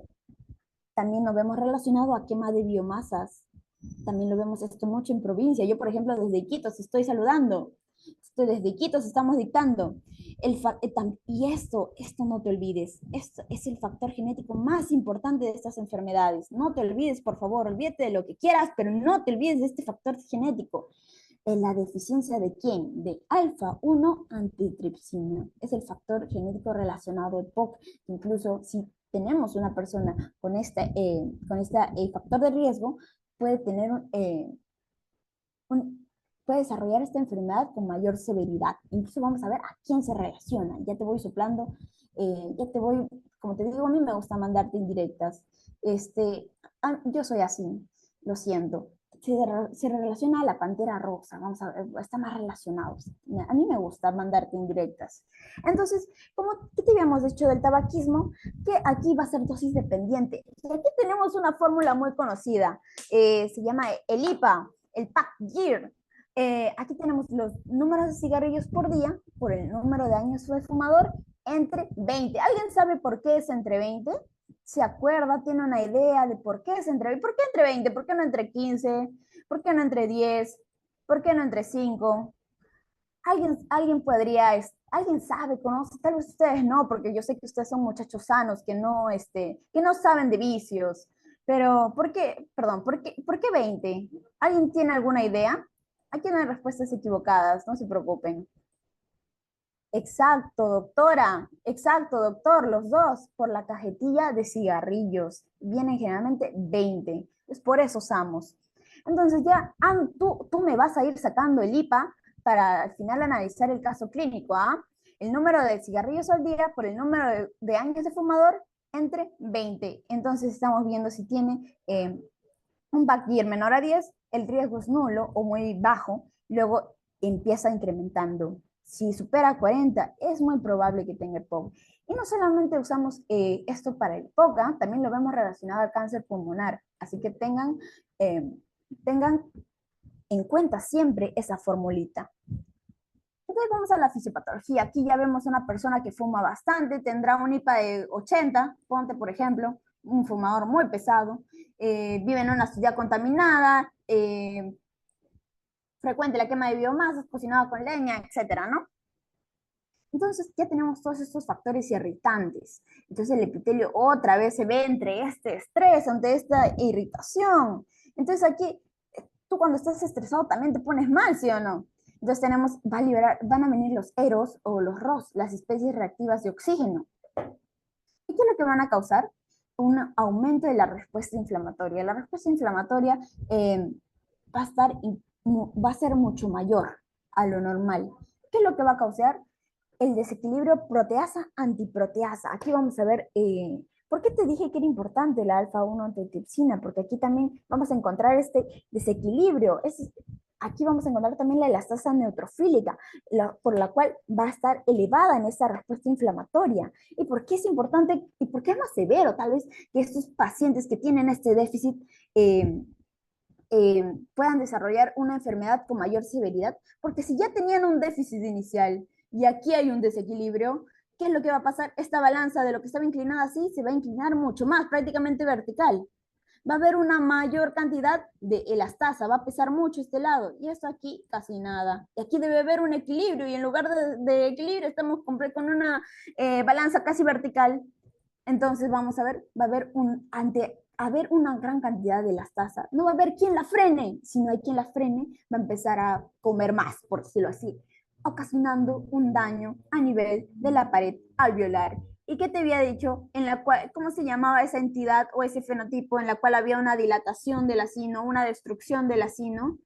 También nos vemos relacionado a quema de biomasas. También lo vemos esto mucho en provincia. Yo, por ejemplo, desde Iquitos estoy saludando. Desde Iquitos estamos dictando. Y esto no te olvides. Esto es el factor genético más importante de estas enfermedades. No te olvides, por favor, olvídate de lo que quieras, pero no te olvides de este factor genético. ¿En la deficiencia de quién? De alfa-1 antitripsina. Es el factor genético relacionado al POC. Incluso si tenemos una persona con este factor de riesgo, puede tener puede desarrollar esta enfermedad con mayor severidad. Incluso vamos a ver a quién se relaciona. Ya te voy soplando, como te digo, a mí me gusta mandarte indirectas. Yo soy así, lo siento. Se relaciona a la pantera rosa, vamos a ver, está más relacionado. A mí me gusta mandarte indirectas. Entonces, ¿qué te habíamos dicho del tabaquismo? Que aquí va a ser dosis dependiente. Y aquí tenemos una fórmula muy conocida, se llama el IPA, el PAC-GIR. Aquí tenemos los números de cigarrillos por día por el número de años de fumador entre 20. ¿Alguien sabe por qué es entre 20? ¿Se acuerda? ¿Tiene una idea de por qué es entre 20? ¿Por qué entre 20? ¿Por qué no entre 15? ¿Por qué no entre 10? ¿Por qué no entre 5? ¿Alguien sabe, conoce? Tal vez ustedes no, porque yo sé que ustedes son muchachos sanos que no saben de vicios. Pero, ¿por qué 20? ¿Alguien tiene alguna idea? Aquí no hay respuestas equivocadas, no se preocupen. Exacto, doctora. Exacto, doctor. Los dos por la cajetilla de cigarrillos. Vienen generalmente 20. Es por eso usamos. Entonces ya, tú me vas a ir sacando el IPA para al final analizar el caso clínico, ¿ah? El número de cigarrillos al día por el número de años de fumador entre 20. Entonces estamos viendo si tiene un BACGIR menor a 10, el riesgo es nulo o muy bajo, luego empieza incrementando. Si supera 40, es muy probable que tenga EPOC. Y no solamente usamos esto para el EPOC, ¿ah? También lo vemos relacionado al cáncer pulmonar. Así que tengan en cuenta siempre esa formulita. Entonces vamos a la fisiopatología. Aquí ya vemos una persona que fuma bastante, tendrá un IPA de 80, ponte por ejemplo, un fumador muy pesado, vive en una ciudad contaminada, frecuente la quema de biomasas, cocinado con leña, etcétera, ¿no? Entonces ya tenemos todos estos factores irritantes. Entonces el epitelio otra vez se ve entre este estrés, ante esta irritación. Entonces aquí, tú cuando estás estresado también te pones mal, ¿sí o no? Entonces van a venir los EROS o los ROS, las especies reactivas de oxígeno. ¿Y qué es lo que van a causar? Un aumento de la respuesta inflamatoria. La respuesta inflamatoria va a ser mucho mayor a lo normal. ¿Qué es lo que va a causar? El desequilibrio proteasa-antiproteasa. Aquí vamos a ver, ¿por qué te dije que era importante la alfa-1 antitripsina? Porque aquí también vamos a encontrar este desequilibrio. Aquí vamos a encontrar también la elastasa neutrofílica, por la cual va a estar elevada en esta respuesta inflamatoria. ¿Y por qué es importante? ¿Y por qué es más severo? Tal vez que estos pacientes que tienen este déficit puedan desarrollar una enfermedad con mayor severidad, porque si ya tenían un déficit inicial y aquí hay un desequilibrio, ¿qué es lo que va a pasar? Esta balanza de lo que estaba inclinada así se va a inclinar mucho más, prácticamente vertical. Va a haber una mayor cantidad de elastasa, va a pesar mucho este lado, y esto aquí casi nada. Y aquí debe haber un equilibrio, y en lugar de equilibrio estamos con una balanza casi vertical. Entonces vamos a ver, va a haber una gran cantidad de elastasa. No va a haber quien la frene. Si no hay quien la frene, va a empezar a comer más, por decirlo así, ocasionando un daño a nivel de la pared alveolar ¿Y qué te había dicho? En la cual, ¿cómo se llamaba esa entidad o ese fenotipo en la cual había una dilatación del acino, una destrucción del acino?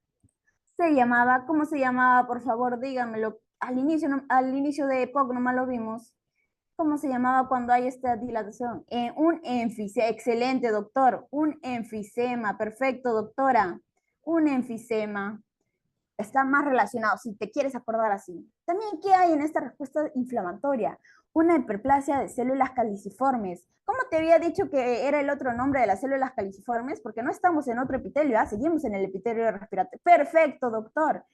Se llamaba, ¿cómo se llamaba? Por favor, díganmelo. Al inicio, al inicio de EPOC nomás lo vimos. ¿Cómo se llamaba cuando hay esta dilatación? Un enfisema. Excelente, doctor. Un enfisema. Perfecto, doctora. Un enfisema. Está más relacionado, si te quieres acordar así. También, ¿qué hay en esta respuesta inflamatoria? Una hiperplasia de células caliciformes. ¿Cómo te había dicho que era el otro nombre de las células caliciformes? Porque no estamos en otro epitelio, ¿ah? Seguimos en el epitelio respiratorio. Perfecto, doctor.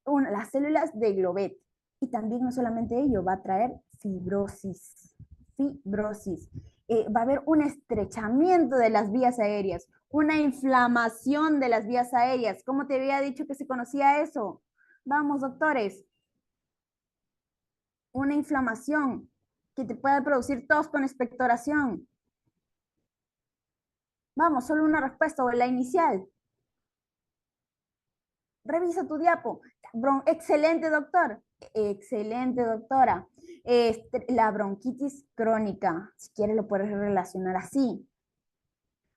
Las células de Globet. Y también no solamente ello, va a traer fibrosis. Fibrosis. Va a haber un estrechamiento de las vías aéreas, una inflamación de las vías aéreas. ¿Cómo te había dicho que se conocía eso? Vamos, doctores. Una inflamación que te puede producir tos con expectoración. Vamos, solo una respuesta o la inicial. Revisa tu diapo. Excelente, doctor. Excelente, doctora. La bronquitis crónica, si quieres lo puedes relacionar así.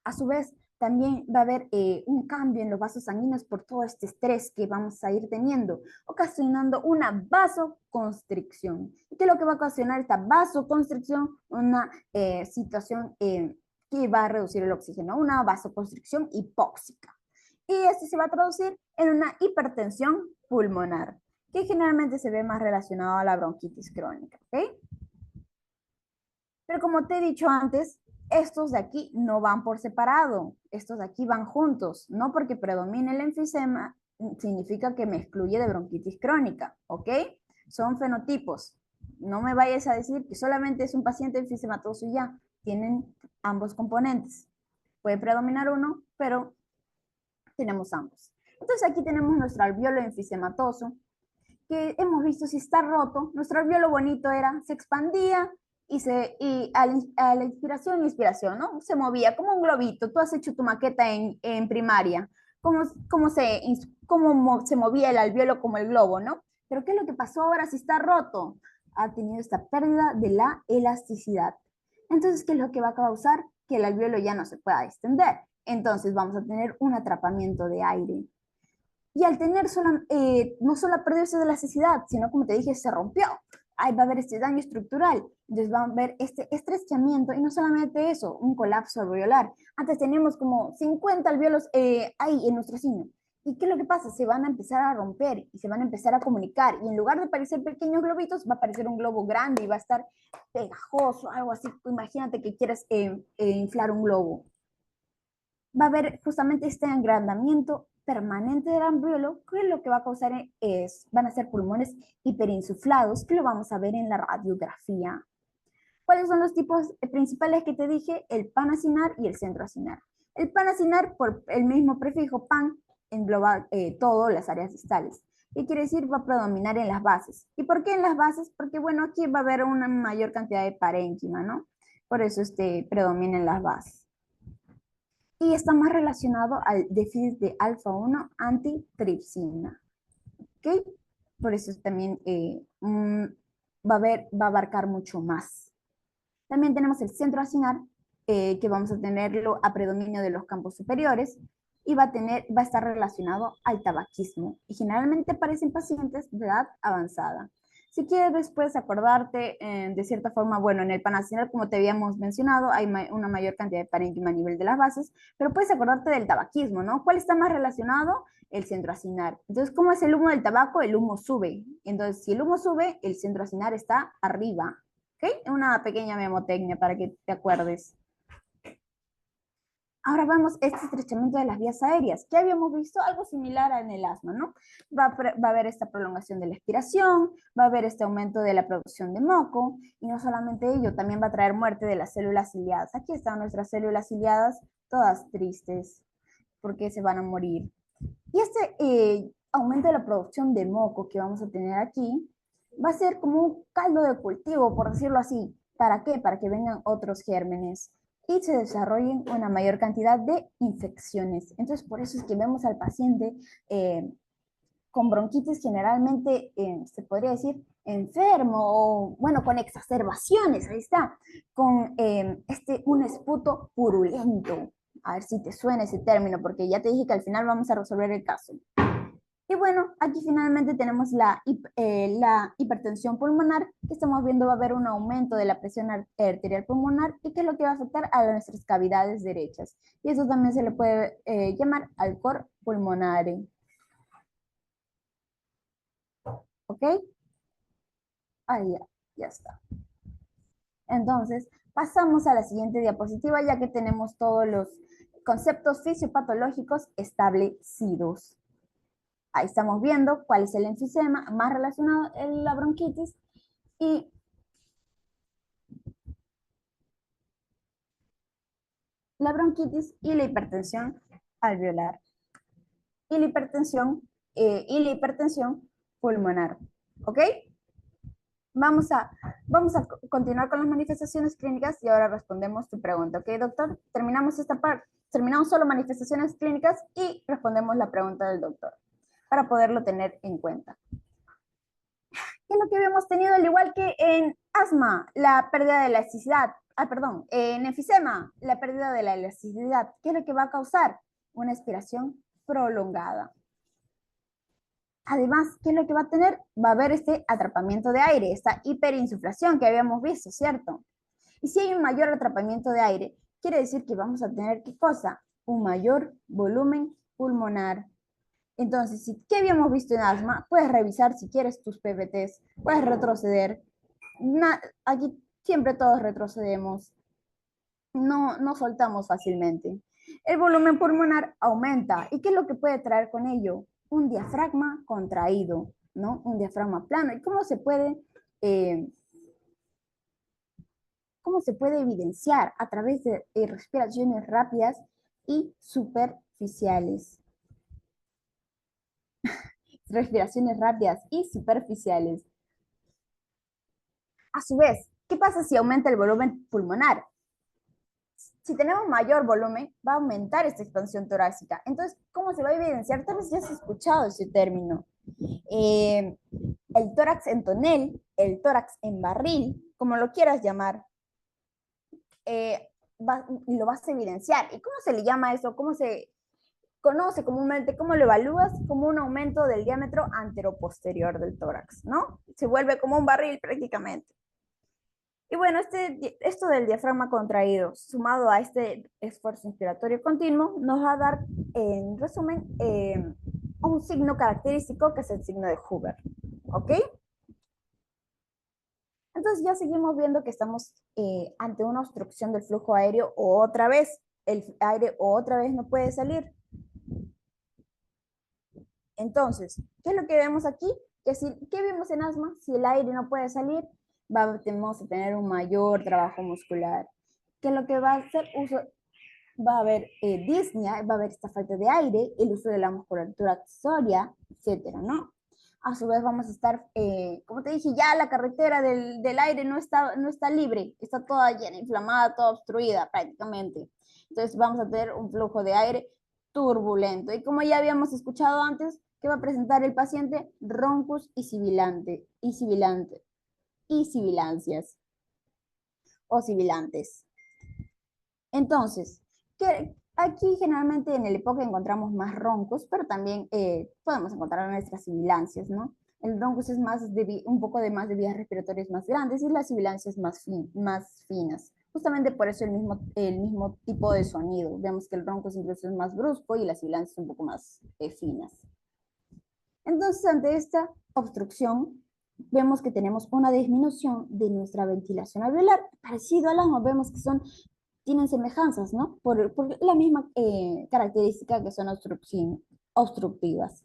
A su vez, también va a haber un cambio en los vasos sanguíneos por todo este estrés que vamos a ir teniendo, ocasionando una vasoconstricción. ¿Y qué es lo que va a ocasionar esta vasoconstricción? Una situación que va a reducir el oxígeno, una vasoconstricción hipóxica. Y esto se va a traducir en una hipertensión pulmonar, que generalmente se ve más relacionado a la bronquitis crónica. ¿Ok? Pero como te he dicho antes, estos de aquí no van por separado, estos de aquí van juntos, no porque predomine el enfisema significa que me excluye de bronquitis crónica, ¿ok? Son fenotipos. No me vayas a decir que solamente es un paciente enfisematoso y ya, tienen ambos componentes. Puede predominar uno, pero tenemos ambos. Entonces aquí tenemos nuestro alveolo enfisematoso, que hemos visto si está roto, nuestro alveolo bonito era, se expandía y a la inspiración y expiración, ¿no? Se movía como un globito. Tú has hecho tu maqueta en primaria, cómo se movía el alveolo como el globo, ¿no? Pero ¿qué es lo que pasó ahora si está roto? Ha tenido esta pérdida de la elasticidad. Entonces, ¿qué es lo que va a causar? Que el alveolo ya no se pueda extender. Entonces vamos a tener un atrapamiento de aire. Y al tener no solo perderse de la elasticidad, sino como te dije, se rompió. Ahí va a haber este daño estructural. Entonces va a haber este estrechamiento y no solamente eso, un colapso alveolar. Antes teníamos como 50 alveolos ahí en nuestro seno. ¿Y qué es lo que pasa? Se van a empezar a romper y se van a empezar a comunicar. Y en lugar de parecer pequeños globitos, va a parecer un globo grande y va a estar pegajoso, algo así. Imagínate que quieres inflar un globo. Va a haber justamente este agrandamiento permanente del alveolo, que lo que va a causar van a ser pulmones hiperinsuflados, que lo vamos a ver en la radiografía. ¿Cuáles son los tipos principales que te dije? El panacinar y el centroacinar. El panacinar, por el mismo prefijo pan, engloba todas las áreas distales. ¿Qué quiere decir? Va a predominar en las bases. ¿Y por qué en las bases? Porque, bueno, aquí va a haber una mayor cantidad de parénquima, ¿no? Por eso predomina en las bases y está más relacionado al déficit de alfa-1 antitripsina. ¿Ok? Por eso también va a abarcar mucho más. También tenemos el centro acinar, que vamos a tenerlo a predominio de los campos superiores y va a estar relacionado al tabaquismo y generalmente aparecen pacientes de edad avanzada. Si quieres después acordarte de cierta forma, bueno, en el panacinal, como te habíamos mencionado, hay una mayor cantidad de parénquima a nivel de las bases, pero puedes acordarte del tabaquismo, ¿no? ¿Cuál está más relacionado? El centro acinar. Entonces, ¿cómo es el humo del tabaco? El humo sube. Entonces, si el humo sube, el centro acinar está arriba. ¿Ok? Una pequeña memotecnia para que te acuerdes. Ahora vamos a este estrechamiento de las vías aéreas, que habíamos visto algo similar en el asma, ¿no? Va a haber esta prolongación de la expiración, va a haber este aumento de la producción de moco, y no solamente ello, también va a traer muerte de las células ciliadas. Aquí están nuestras células ciliadas, todas tristes, porque se van a morir. Y este aumento de la producción de moco que vamos a tener aquí, va a ser como un caldo de cultivo, por decirlo así. ¿Para qué? Para que vengan otros gérmenes y se desarrollen una mayor cantidad de infecciones. Entonces, por eso es que vemos al paciente con bronquitis generalmente, se podría decir, enfermo o, bueno, con exacerbaciones, ahí está, con un esputo purulento. A ver si te suena ese término, porque ya te dije que al final vamos a resolver el caso. Y bueno, aquí finalmente tenemos la hipertensión pulmonar, que estamos viendo va a haber un aumento de la presión arterial pulmonar y que es lo que va a afectar a nuestras cavidades derechas. Y eso también se le puede llamar alcor pulmonare. ¿Ok? Ahí ya está. Entonces, pasamos a la siguiente diapositiva, ya que tenemos todos los conceptos fisiopatológicos establecidos. Ahí estamos viendo cuál es el enfisema más relacionado a la bronquitis y la bronquitis y la hipertensión alveolar y la hipertensión pulmonar. ¿Ok? Vamos a continuar con las manifestaciones clínicas y ahora respondemos tu pregunta. ¿Ok, doctor? Terminamos esta parte. Terminamos solo manifestaciones clínicas y respondemos la pregunta del doctor para poderlo tener en cuenta. ¿Qué es lo que habíamos tenido al igual que en asma? La pérdida de elasticidad. Perdón, en enfisema, la pérdida de la elasticidad. ¿Qué es lo que va a causar? Una expiración prolongada. Además, ¿qué es lo que va a tener? Va a haber este atrapamiento de aire, esta hiperinsuflación que habíamos visto, ¿cierto? Y si hay un mayor atrapamiento de aire, quiere decir que vamos a tener, ¿qué cosa? Un mayor volumen pulmonar. Entonces, ¿qué habíamos visto en asma? Puedes revisar si quieres tus PPTs, puedes retroceder. Aquí siempre todos retrocedemos, no soltamos fácilmente. El volumen pulmonar aumenta. ¿Y qué es lo que puede traer con ello? Un diafragma contraído, ¿no? Un diafragma plano. ¿Y eh, cómo se puede evidenciar? A través de respiraciones rápidas y superficiales. Respiraciones rápidas y superficiales. A su vez, ¿qué pasa si aumenta el volumen pulmonar? Si tenemos mayor volumen, va a aumentar esta expansión torácica. Entonces, ¿cómo se va a evidenciar? Tal vez ya has escuchado ese término. El tórax en tonel, el tórax en barril, como lo quieras llamar, lo vas a evidenciar. ¿Y cómo se le llama eso? ¿Cómo se conoce comúnmente? ¿Cómo lo evalúas? Como un aumento del diámetro anteroposterior del tórax, ¿no? Se vuelve como un barril prácticamente. Y bueno, esto del diafragma contraído, sumado a este esfuerzo inspiratorio continuo, nos va a dar, en resumen, un signo característico que es el signo de Hoover. ¿Ok? Entonces ya seguimos viendo que estamos ante una obstrucción del flujo aéreo o otra vez, el aire otra vez no puede salir. Entonces, ¿qué es lo que vemos aquí? ¿Qué vemos en asma? Si el aire no puede salir, vamos a tener un mayor trabajo muscular. ¿Qué es lo que va a hacer? Va a haber disnea, va a haber esta falta de aire, el uso de la musculatura accesoria, etcétera, ¿no? A su vez vamos a estar, como te dije, ya la carretera del aire no está libre, está toda llena, inflamada, toda obstruida prácticamente. Entonces vamos a tener un flujo de aire turbulento. Y como ya habíamos escuchado antes, ¿qué va a presentar el paciente? Roncus y sibilancias o sibilantes. Entonces, aquí generalmente en el EPOC encontramos más roncos, pero también podemos encontrar nuestras sibilancias, ¿no? El roncus es un poco de más de vías respiratorias más grandes y las sibilancias más finas. Justamente por eso el mismo tipo de sonido. Vemos que el roncus incluso es más brusco y las sibilancias un poco más finas. Entonces, ante esta obstrucción, vemos que tenemos una disminución de nuestra ventilación alveolar. Parecido al asma, vemos que tienen semejanzas, ¿no? Por la misma característica que son obstructivas.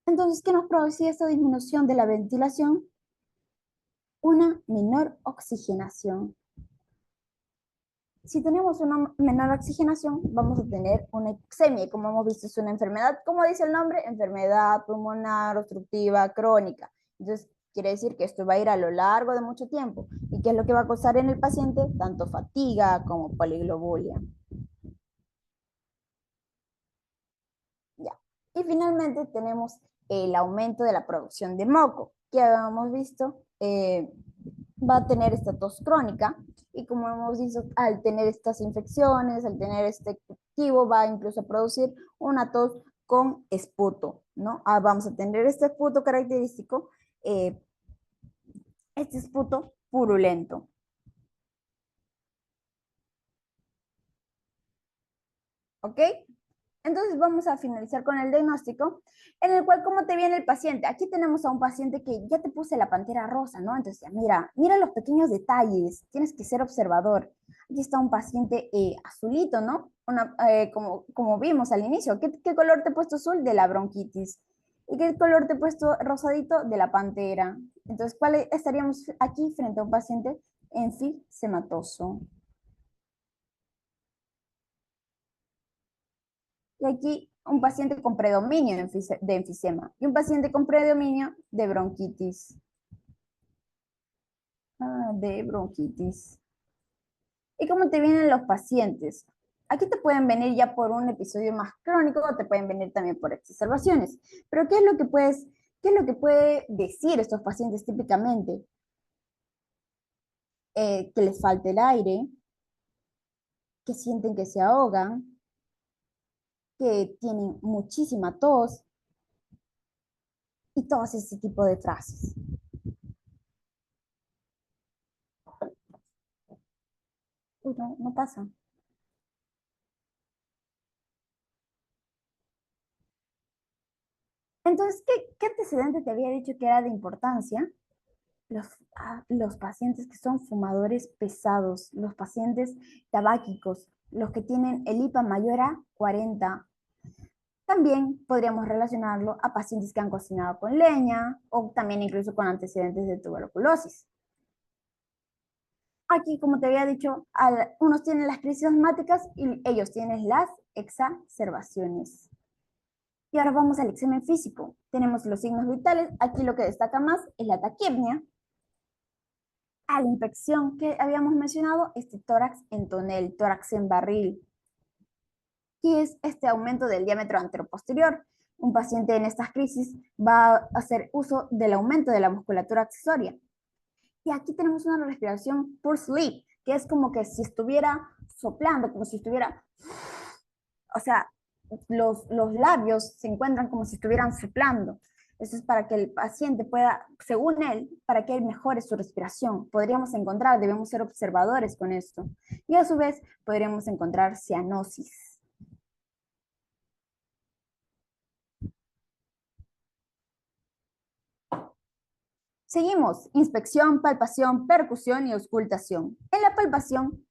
Entonces, ¿qué nos producía esta disminución de la ventilación? Una menor oxigenación. Si tenemos una menor oxigenación, vamos a tener una hipoxemia. Como hemos visto, es una enfermedad, como dice el nombre, enfermedad pulmonar obstructiva crónica. Entonces, quiere decir que esto va a ir a lo largo de mucho tiempo. ¿Y qué es lo que va a causar en el paciente? Tanto fatiga como poliglobulia. Ya. Y finalmente tenemos el aumento de la producción de moco, que habíamos visto, va a tener esta tos crónica y como hemos visto, al tener estas infecciones, al tener este cultivo, va incluso a producir una tos con esputo, ¿no? Vamos a tener este esputo característico, eh, este esputo purulento. ¿Ok? Entonces vamos a finalizar con el diagnóstico, en el cual, ¿cómo te viene el paciente? Aquí tenemos a un paciente que ya te puse la pantera rosa, ¿no? Entonces, mira los pequeños detalles, tienes que ser observador. Aquí está un paciente azulito, ¿no? Como vimos al inicio. ¿Qué color te he puesto azul? De la bronquitis. ¿Y qué color te he puesto rosadito? De la pantera. Entonces, estaríamos aquí frente a un paciente enfisematoso? Y aquí un paciente con predominio de enfisema y un paciente con predominio de bronquitis. De bronquitis. ¿Y cómo te vienen los pacientes? Aquí te pueden venir ya por un episodio más crónico o te pueden venir también por exacerbaciones. Pero qué es lo que puede decir estos pacientes típicamente? Que les falta el aire, que sienten que se ahogan, que tienen muchísima tos y todo ese tipo de frases. Uy, no, no pasa. Entonces, ¿qué antecedente te había dicho que era de importancia? Los pacientes que son fumadores pesados, los pacientes tabáquicos, los que tienen el IPA mayor a 40. También podríamos relacionarlo a pacientes que han cocinado con leña o también incluso con antecedentes de tuberculosis. Aquí, como te había dicho, unos tienen las crisis asmáticas y ellos tienen las exacerbaciones. Y ahora vamos al examen físico. Tenemos los signos vitales. Aquí lo que destaca más es la taquipnia. A la infección que habíamos mencionado, este tórax en tonel, tórax en barril, que es este aumento del diámetro anteroposterior. Un paciente en estas crisis va a hacer uso del aumento de la musculatura accesoria. Y aquí tenemos una respiración por sleep, que es como que si estuviera soplando, como si estuviera, o sea, los labios se encuentran como si estuvieran soplando. Eso es para que el paciente pueda, según él, para que él mejore su respiración. Podríamos encontrar, debemos ser observadores con esto. Y a su vez, podríamos encontrar cianosis. Seguimos, inspección, palpación, percusión y auscultación. En la palpación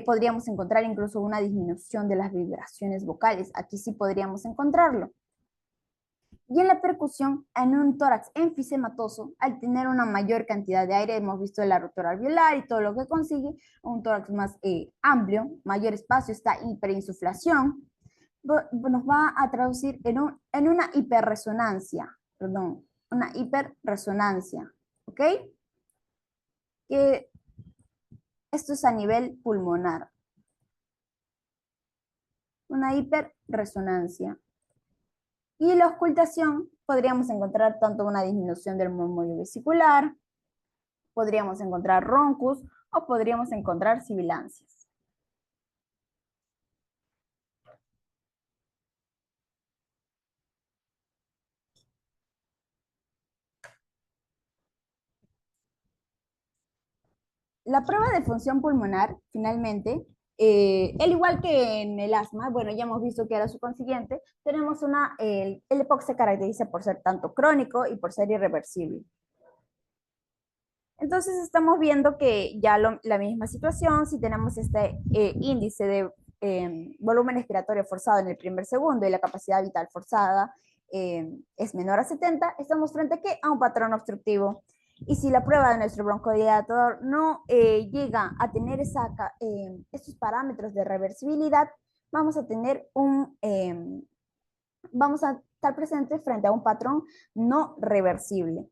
podríamos encontrar incluso una disminución de las vibraciones vocales. Aquí sí podríamos encontrarlo. Y en la percusión, en un tórax enfisematoso, al tener una mayor cantidad de aire, hemos visto la rotura alveolar y todo lo que consigue, un tórax más amplio, mayor espacio, esta hiperinsuflación, nos va a traducir en una hiperresonancia, perdón, una hiperresonancia, ¿ok? Que esto es a nivel pulmonar, una hiperresonancia. Y la auscultación podríamos encontrar tanto una disminución del murmullo vesicular, podríamos encontrar roncus o podríamos encontrar sibilancias. La prueba de función pulmonar, finalmente, al igual que en el asma, bueno, ya hemos visto que era su consiguiente, tenemos el EPOC se caracteriza por ser tanto crónico y por ser irreversible. Entonces estamos viendo que ya la misma situación, si tenemos este índice de volumen respiratorio forzado en el primer segundo y la capacidad vital forzada es menor a 70, estamos frente a ¿qué? A un patrón obstructivo. Y si la prueba de nuestro broncodilatador no llega a tener esos parámetros de reversibilidad, vamos a tener vamos a estar presentes frente a un patrón no reversible.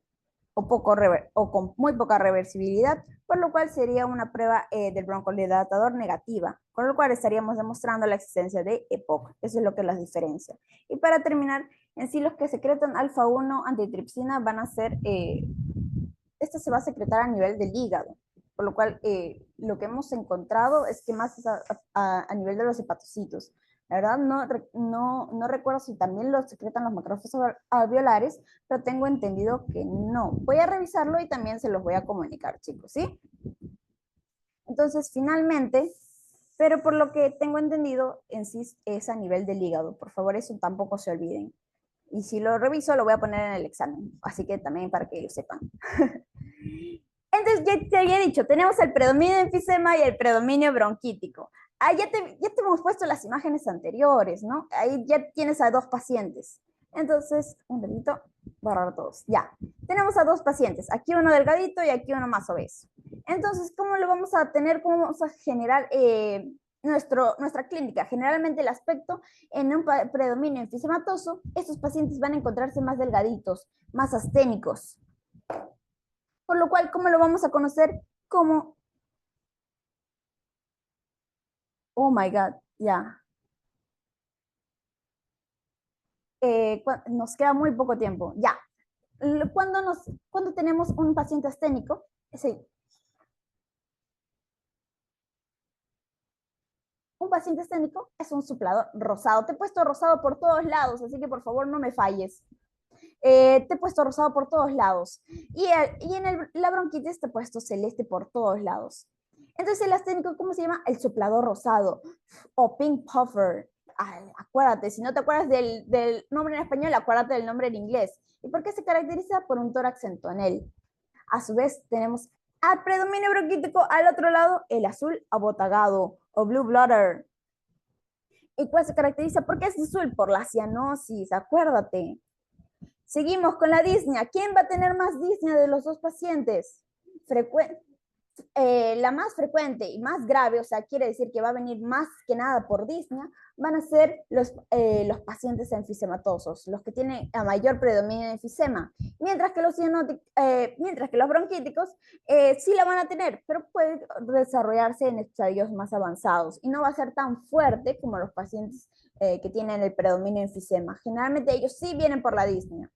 o con muy poca reversibilidad, por lo cual sería una prueba del broncodilatador negativa, con lo cual estaríamos demostrando la existencia de EPOC. Eso es lo que las diferencia. Y para terminar, en sí los que secretan alfa-1 antitripsina van a ser, esto se va a secretar a nivel del hígado, por lo cual lo que hemos encontrado es que más es a nivel de los hepatocitos. La verdad no recuerdo si también lo secretan los macrófagos alveolares, pero tengo entendido que no. Voy a revisarlo y también se los voy a comunicar, chicos, ¿sí? Entonces, finalmente, pero por lo que tengo entendido, en sí es a nivel del hígado. Por favor, eso tampoco se olviden. Y si lo reviso, lo voy a poner en el examen. Así que también para que lo sepan. Entonces, ya te había dicho, tenemos el predominio de enfisema y el predominio bronquítico. Ahí ya te hemos puesto las imágenes anteriores, ¿no? Ahí ya tienes a dos pacientes. Entonces, un dedito, borrar todos. Ya. Tenemos a dos pacientes. Aquí uno delgadito y aquí uno más obeso. Entonces, ¿cómo lo vamos a tener? ¿Cómo vamos a generar nuestra clínica? Generalmente el aspecto en un predominio enfisematoso, estos pacientes van a encontrarse más delgaditos, más asténicos. Por lo cual, ¿cómo lo vamos a conocer? Como, oh my God, ya. Nos queda muy poco tiempo, ya. Cuando tenemos un paciente asténico, sí, un paciente asténico es un suplador rosado. Te he puesto rosado por todos lados, así que por favor no me falles. Te he puesto rosado por todos lados. Y en la bronquitis te he puesto celeste por todos lados. Entonces el asténico, ¿cómo se llama? El soplador rosado o pink puffer. Ay, acuérdate, si no te acuerdas del nombre en español, acuérdate del nombre en inglés. ¿Y por qué se caracteriza? Por un tórax en tonel. A su vez, tenemos al predominio bronquítico al otro lado, el azul abotagado o blue blotter. ¿Y cuál se caracteriza? ¿Por qué es azul? Por la cianosis, acuérdate. Seguimos con la disnea. ¿Quién va a tener más disnea de los dos pacientes? La más frecuente y más grave, o sea, quiere decir que va a venir más que nada por disnea, van a ser los pacientes enfisematosos, los que tienen a mayor predominio de enfisema, mientras que los bronquíticos sí la van a tener, pero puede desarrollarse en estadios más avanzados y no va a ser tan fuerte como los pacientes que tienen el predominio de enfisema. Generalmente ellos sí vienen por la disnea.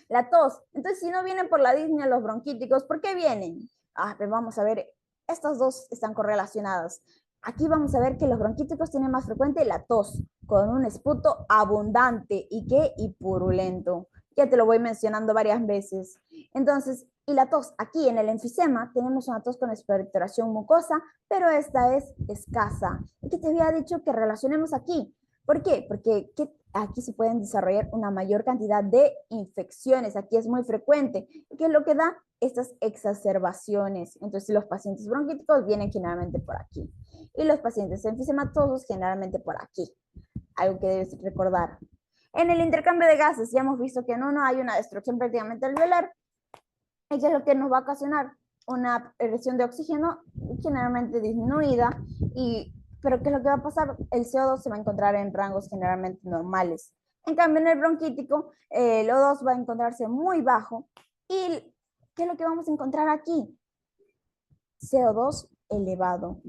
La tos. Entonces, si no vienen por la disnea los bronquíticos, ¿por qué vienen? Pues vamos a ver, estas dos están correlacionadas. Aquí vamos a ver que los bronquíticos tienen más frecuente la tos, con un esputo abundante y purulento. Ya te lo voy mencionando varias veces. Entonces, y la tos, aquí en el enfisema tenemos una tos con expectoración mucosa, pero esta es escasa. ¿Y qué te había dicho que relacionemos aquí? ¿Por qué? Porque aquí se pueden desarrollar una mayor cantidad de infecciones. Aquí es muy frecuente, que es lo que da estas exacerbaciones. Entonces, los pacientes bronquíticos vienen generalmente por aquí y los pacientes enfisematosos generalmente por aquí. Algo que debes recordar. En el intercambio de gases ya hemos visto que en uno hay una destrucción prácticamente alveolar, y que es lo que nos va a ocasionar una presión de oxígeno generalmente disminuida, pero ¿qué es lo que va a pasar? El CO2 se va a encontrar en rangos generalmente normales. En cambio, en el bronquítico, el O2 va a encontrarse muy bajo. ¿Y qué es lo que vamos a encontrar aquí? CO2 elevado.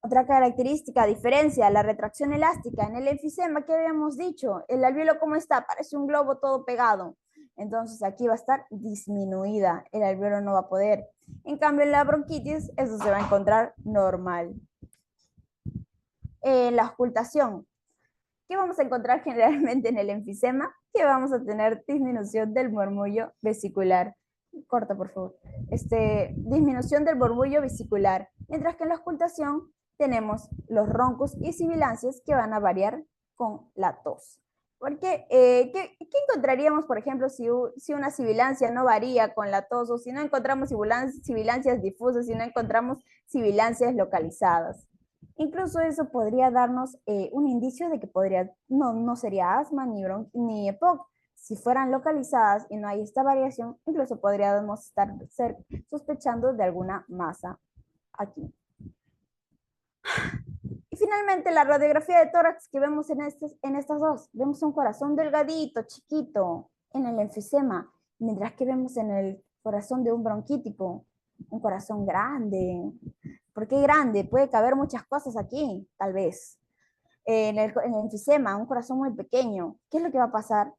Otra característica, diferencia, la retracción elástica. En el enfisema, ¿qué habíamos dicho? El alvéolo, ¿cómo está? Parece un globo todo pegado. Entonces aquí va a estar disminuida. El alvéolo no va a poder. En cambio, en la bronquitis, eso se va a encontrar normal. La ocultación. ¿Qué vamos a encontrar generalmente en el enfisema? Que vamos a tener disminución del murmullo vesicular. Corta, por favor. Disminución del murmullo vesicular. Mientras que en la ocultación tenemos los roncos y sibilancias que van a variar con la tos. Porque, ¿qué encontraríamos, por ejemplo, si una sibilancia no varía con la tos o si no encontramos sibilancias difusas, si no encontramos sibilancias localizadas? Incluso eso podría darnos un indicio de que no sería asma ni EPOC. Si fueran localizadas y no hay esta variación, incluso podríamos estar sospechando de alguna masa aquí. Y finalmente, la radiografía de tórax que vemos en estas dos. Vemos un corazón delgadito, chiquito, en el enfisema. Mientras que vemos en el corazón de un bronquítico, un corazón grande. ¿Por qué grande? Puede caber muchas cosas aquí, tal vez. En el enfisema, un corazón muy pequeño. ¿Qué es lo que va a pasar?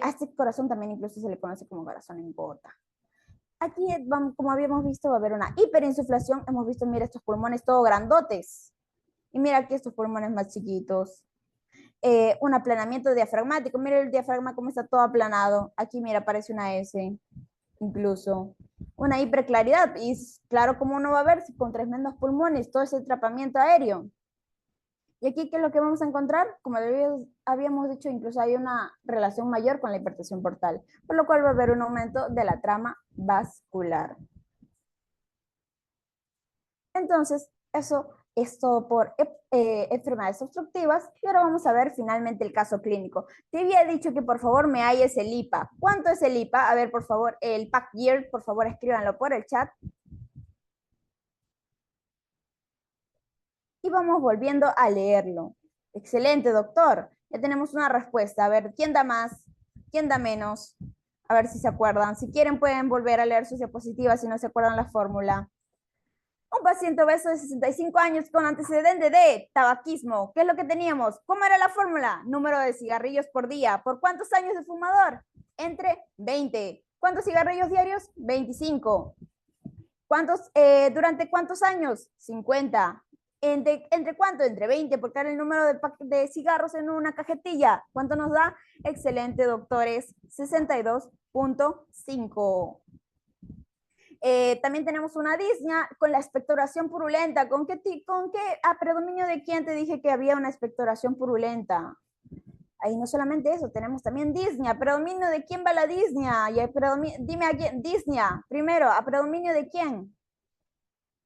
A este corazón también incluso se le conoce como corazón en gota. Aquí, como habíamos visto, va a haber una hiperinsuflación. Hemos visto, mira, estos pulmones todos grandotes. Y mira aquí estos pulmones más chiquitos. Un aplanamiento diafragmático. Mira el diafragma cómo está todo aplanado. Aquí, mira, aparece una S, incluso. Una hiperclaridad. Y claro, ¿cómo no va a haber si con tremendos pulmones todo ese atrapamiento aéreo? Y aquí, ¿qué es lo que vamos a encontrar? Como habíamos dicho, incluso hay una relación mayor con la hipertensión portal, por lo cual va a haber un aumento de la trama vascular. Entonces, eso es todo por enfermedades obstructivas. Y ahora vamos a ver finalmente el caso clínico. Te había dicho que por favor me halles el IPA. ¿Cuánto es el IPA? A ver, por favor, el pack year, por favor, escríbanlo por el chat. Y vamos volviendo a leerlo. Excelente, doctor. Ya tenemos una respuesta. A ver, ¿quién da más? ¿Quién da menos? A ver si se acuerdan. Si quieren pueden volver a leer sus diapositivas si no se acuerdan la fórmula. Un paciente obeso de 65 años con antecedente de tabaquismo. ¿Qué es lo que teníamos? ¿Cómo era la fórmula? Número de cigarrillos por día. ¿Por cuántos años de fumador? Entre 20. ¿Cuántos cigarrillos diarios? 25. ¿Durante cuántos años? 50. ¿Entre cuánto? Entre 20, porque era el número de cigarros en una cajetilla. ¿Cuánto nos da? Excelente, doctores. 62.5. También tenemos una disnea con la expectoración purulenta. ¿Con qué a predominio de quién te dije que había una expectoración purulenta? Ahí no solamente eso, tenemos también disnea. ¿A predominio de quién va la disnea? Dime a quién. Disnea, primero, ¿a predominio de quién?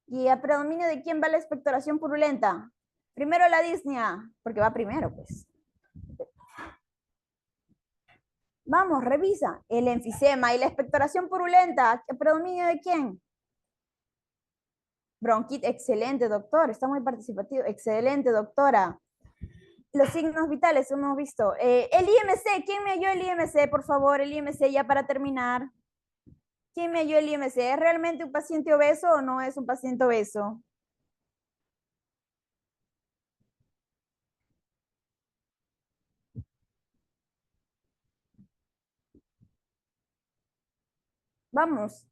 ¿Y a predominio de quién va la expectoración purulenta? Primero la disnea, porque va primero, pues. Vamos, revisa. El enfisema y la expectoración purulenta, ¿a predominio de quién? Bronquitis, excelente, doctor. Está muy participativo. Excelente, doctora. Los signos vitales hemos visto. El IMC, ¿quién me halló el IMC? Por favor, el IMC ya para terminar. ¿Quién me halló el IMC? ¿Es realmente un paciente obeso o no es un paciente obeso? Vamos.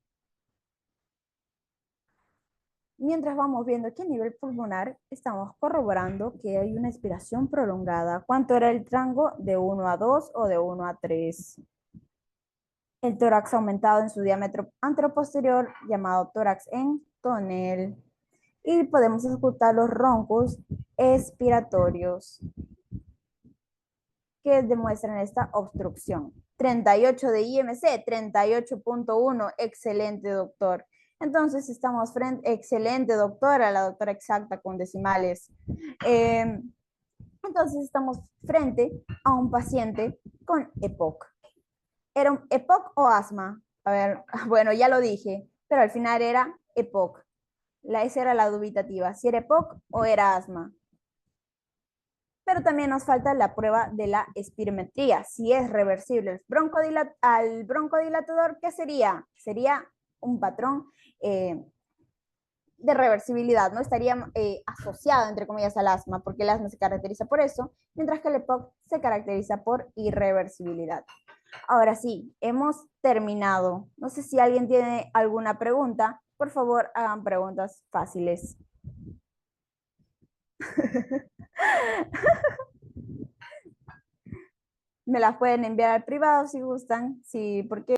Mientras vamos viendo que a nivel pulmonar estamos corroborando que hay una expiración prolongada. ¿Cuánto era el rango? ¿De 1 a 2 o de 1 a 3? El tórax aumentado en su diámetro anteroposterior, llamado tórax en tonel. Y podemos ejecutar los roncos expiratorios que demuestran esta obstrucción. 38 de IMC, 38.1, excelente, doctor. Entonces estamos frente, excelente, doctora, la doctora exacta con decimales. Entonces estamos frente a un paciente con EPOC. ¿Era un EPOC o asma? A ver, bueno, ya lo dije, pero al final era EPOC. Esa era la dubitativa, si era EPOC o era asma. Pero también nos falta la prueba de la espirometría, si es reversible al broncodilatador, ¿qué sería? Sería un patrón de reversibilidad, ¿no? Estaría asociado, entre comillas, al asma, porque el asma se caracteriza por eso, mientras que el EPOC se caracteriza por irreversibilidad. Ahora sí, hemos terminado. No sé si alguien tiene alguna pregunta. Por favor, hagan preguntas fáciles. Me las pueden enviar al privado si gustan, sí, porque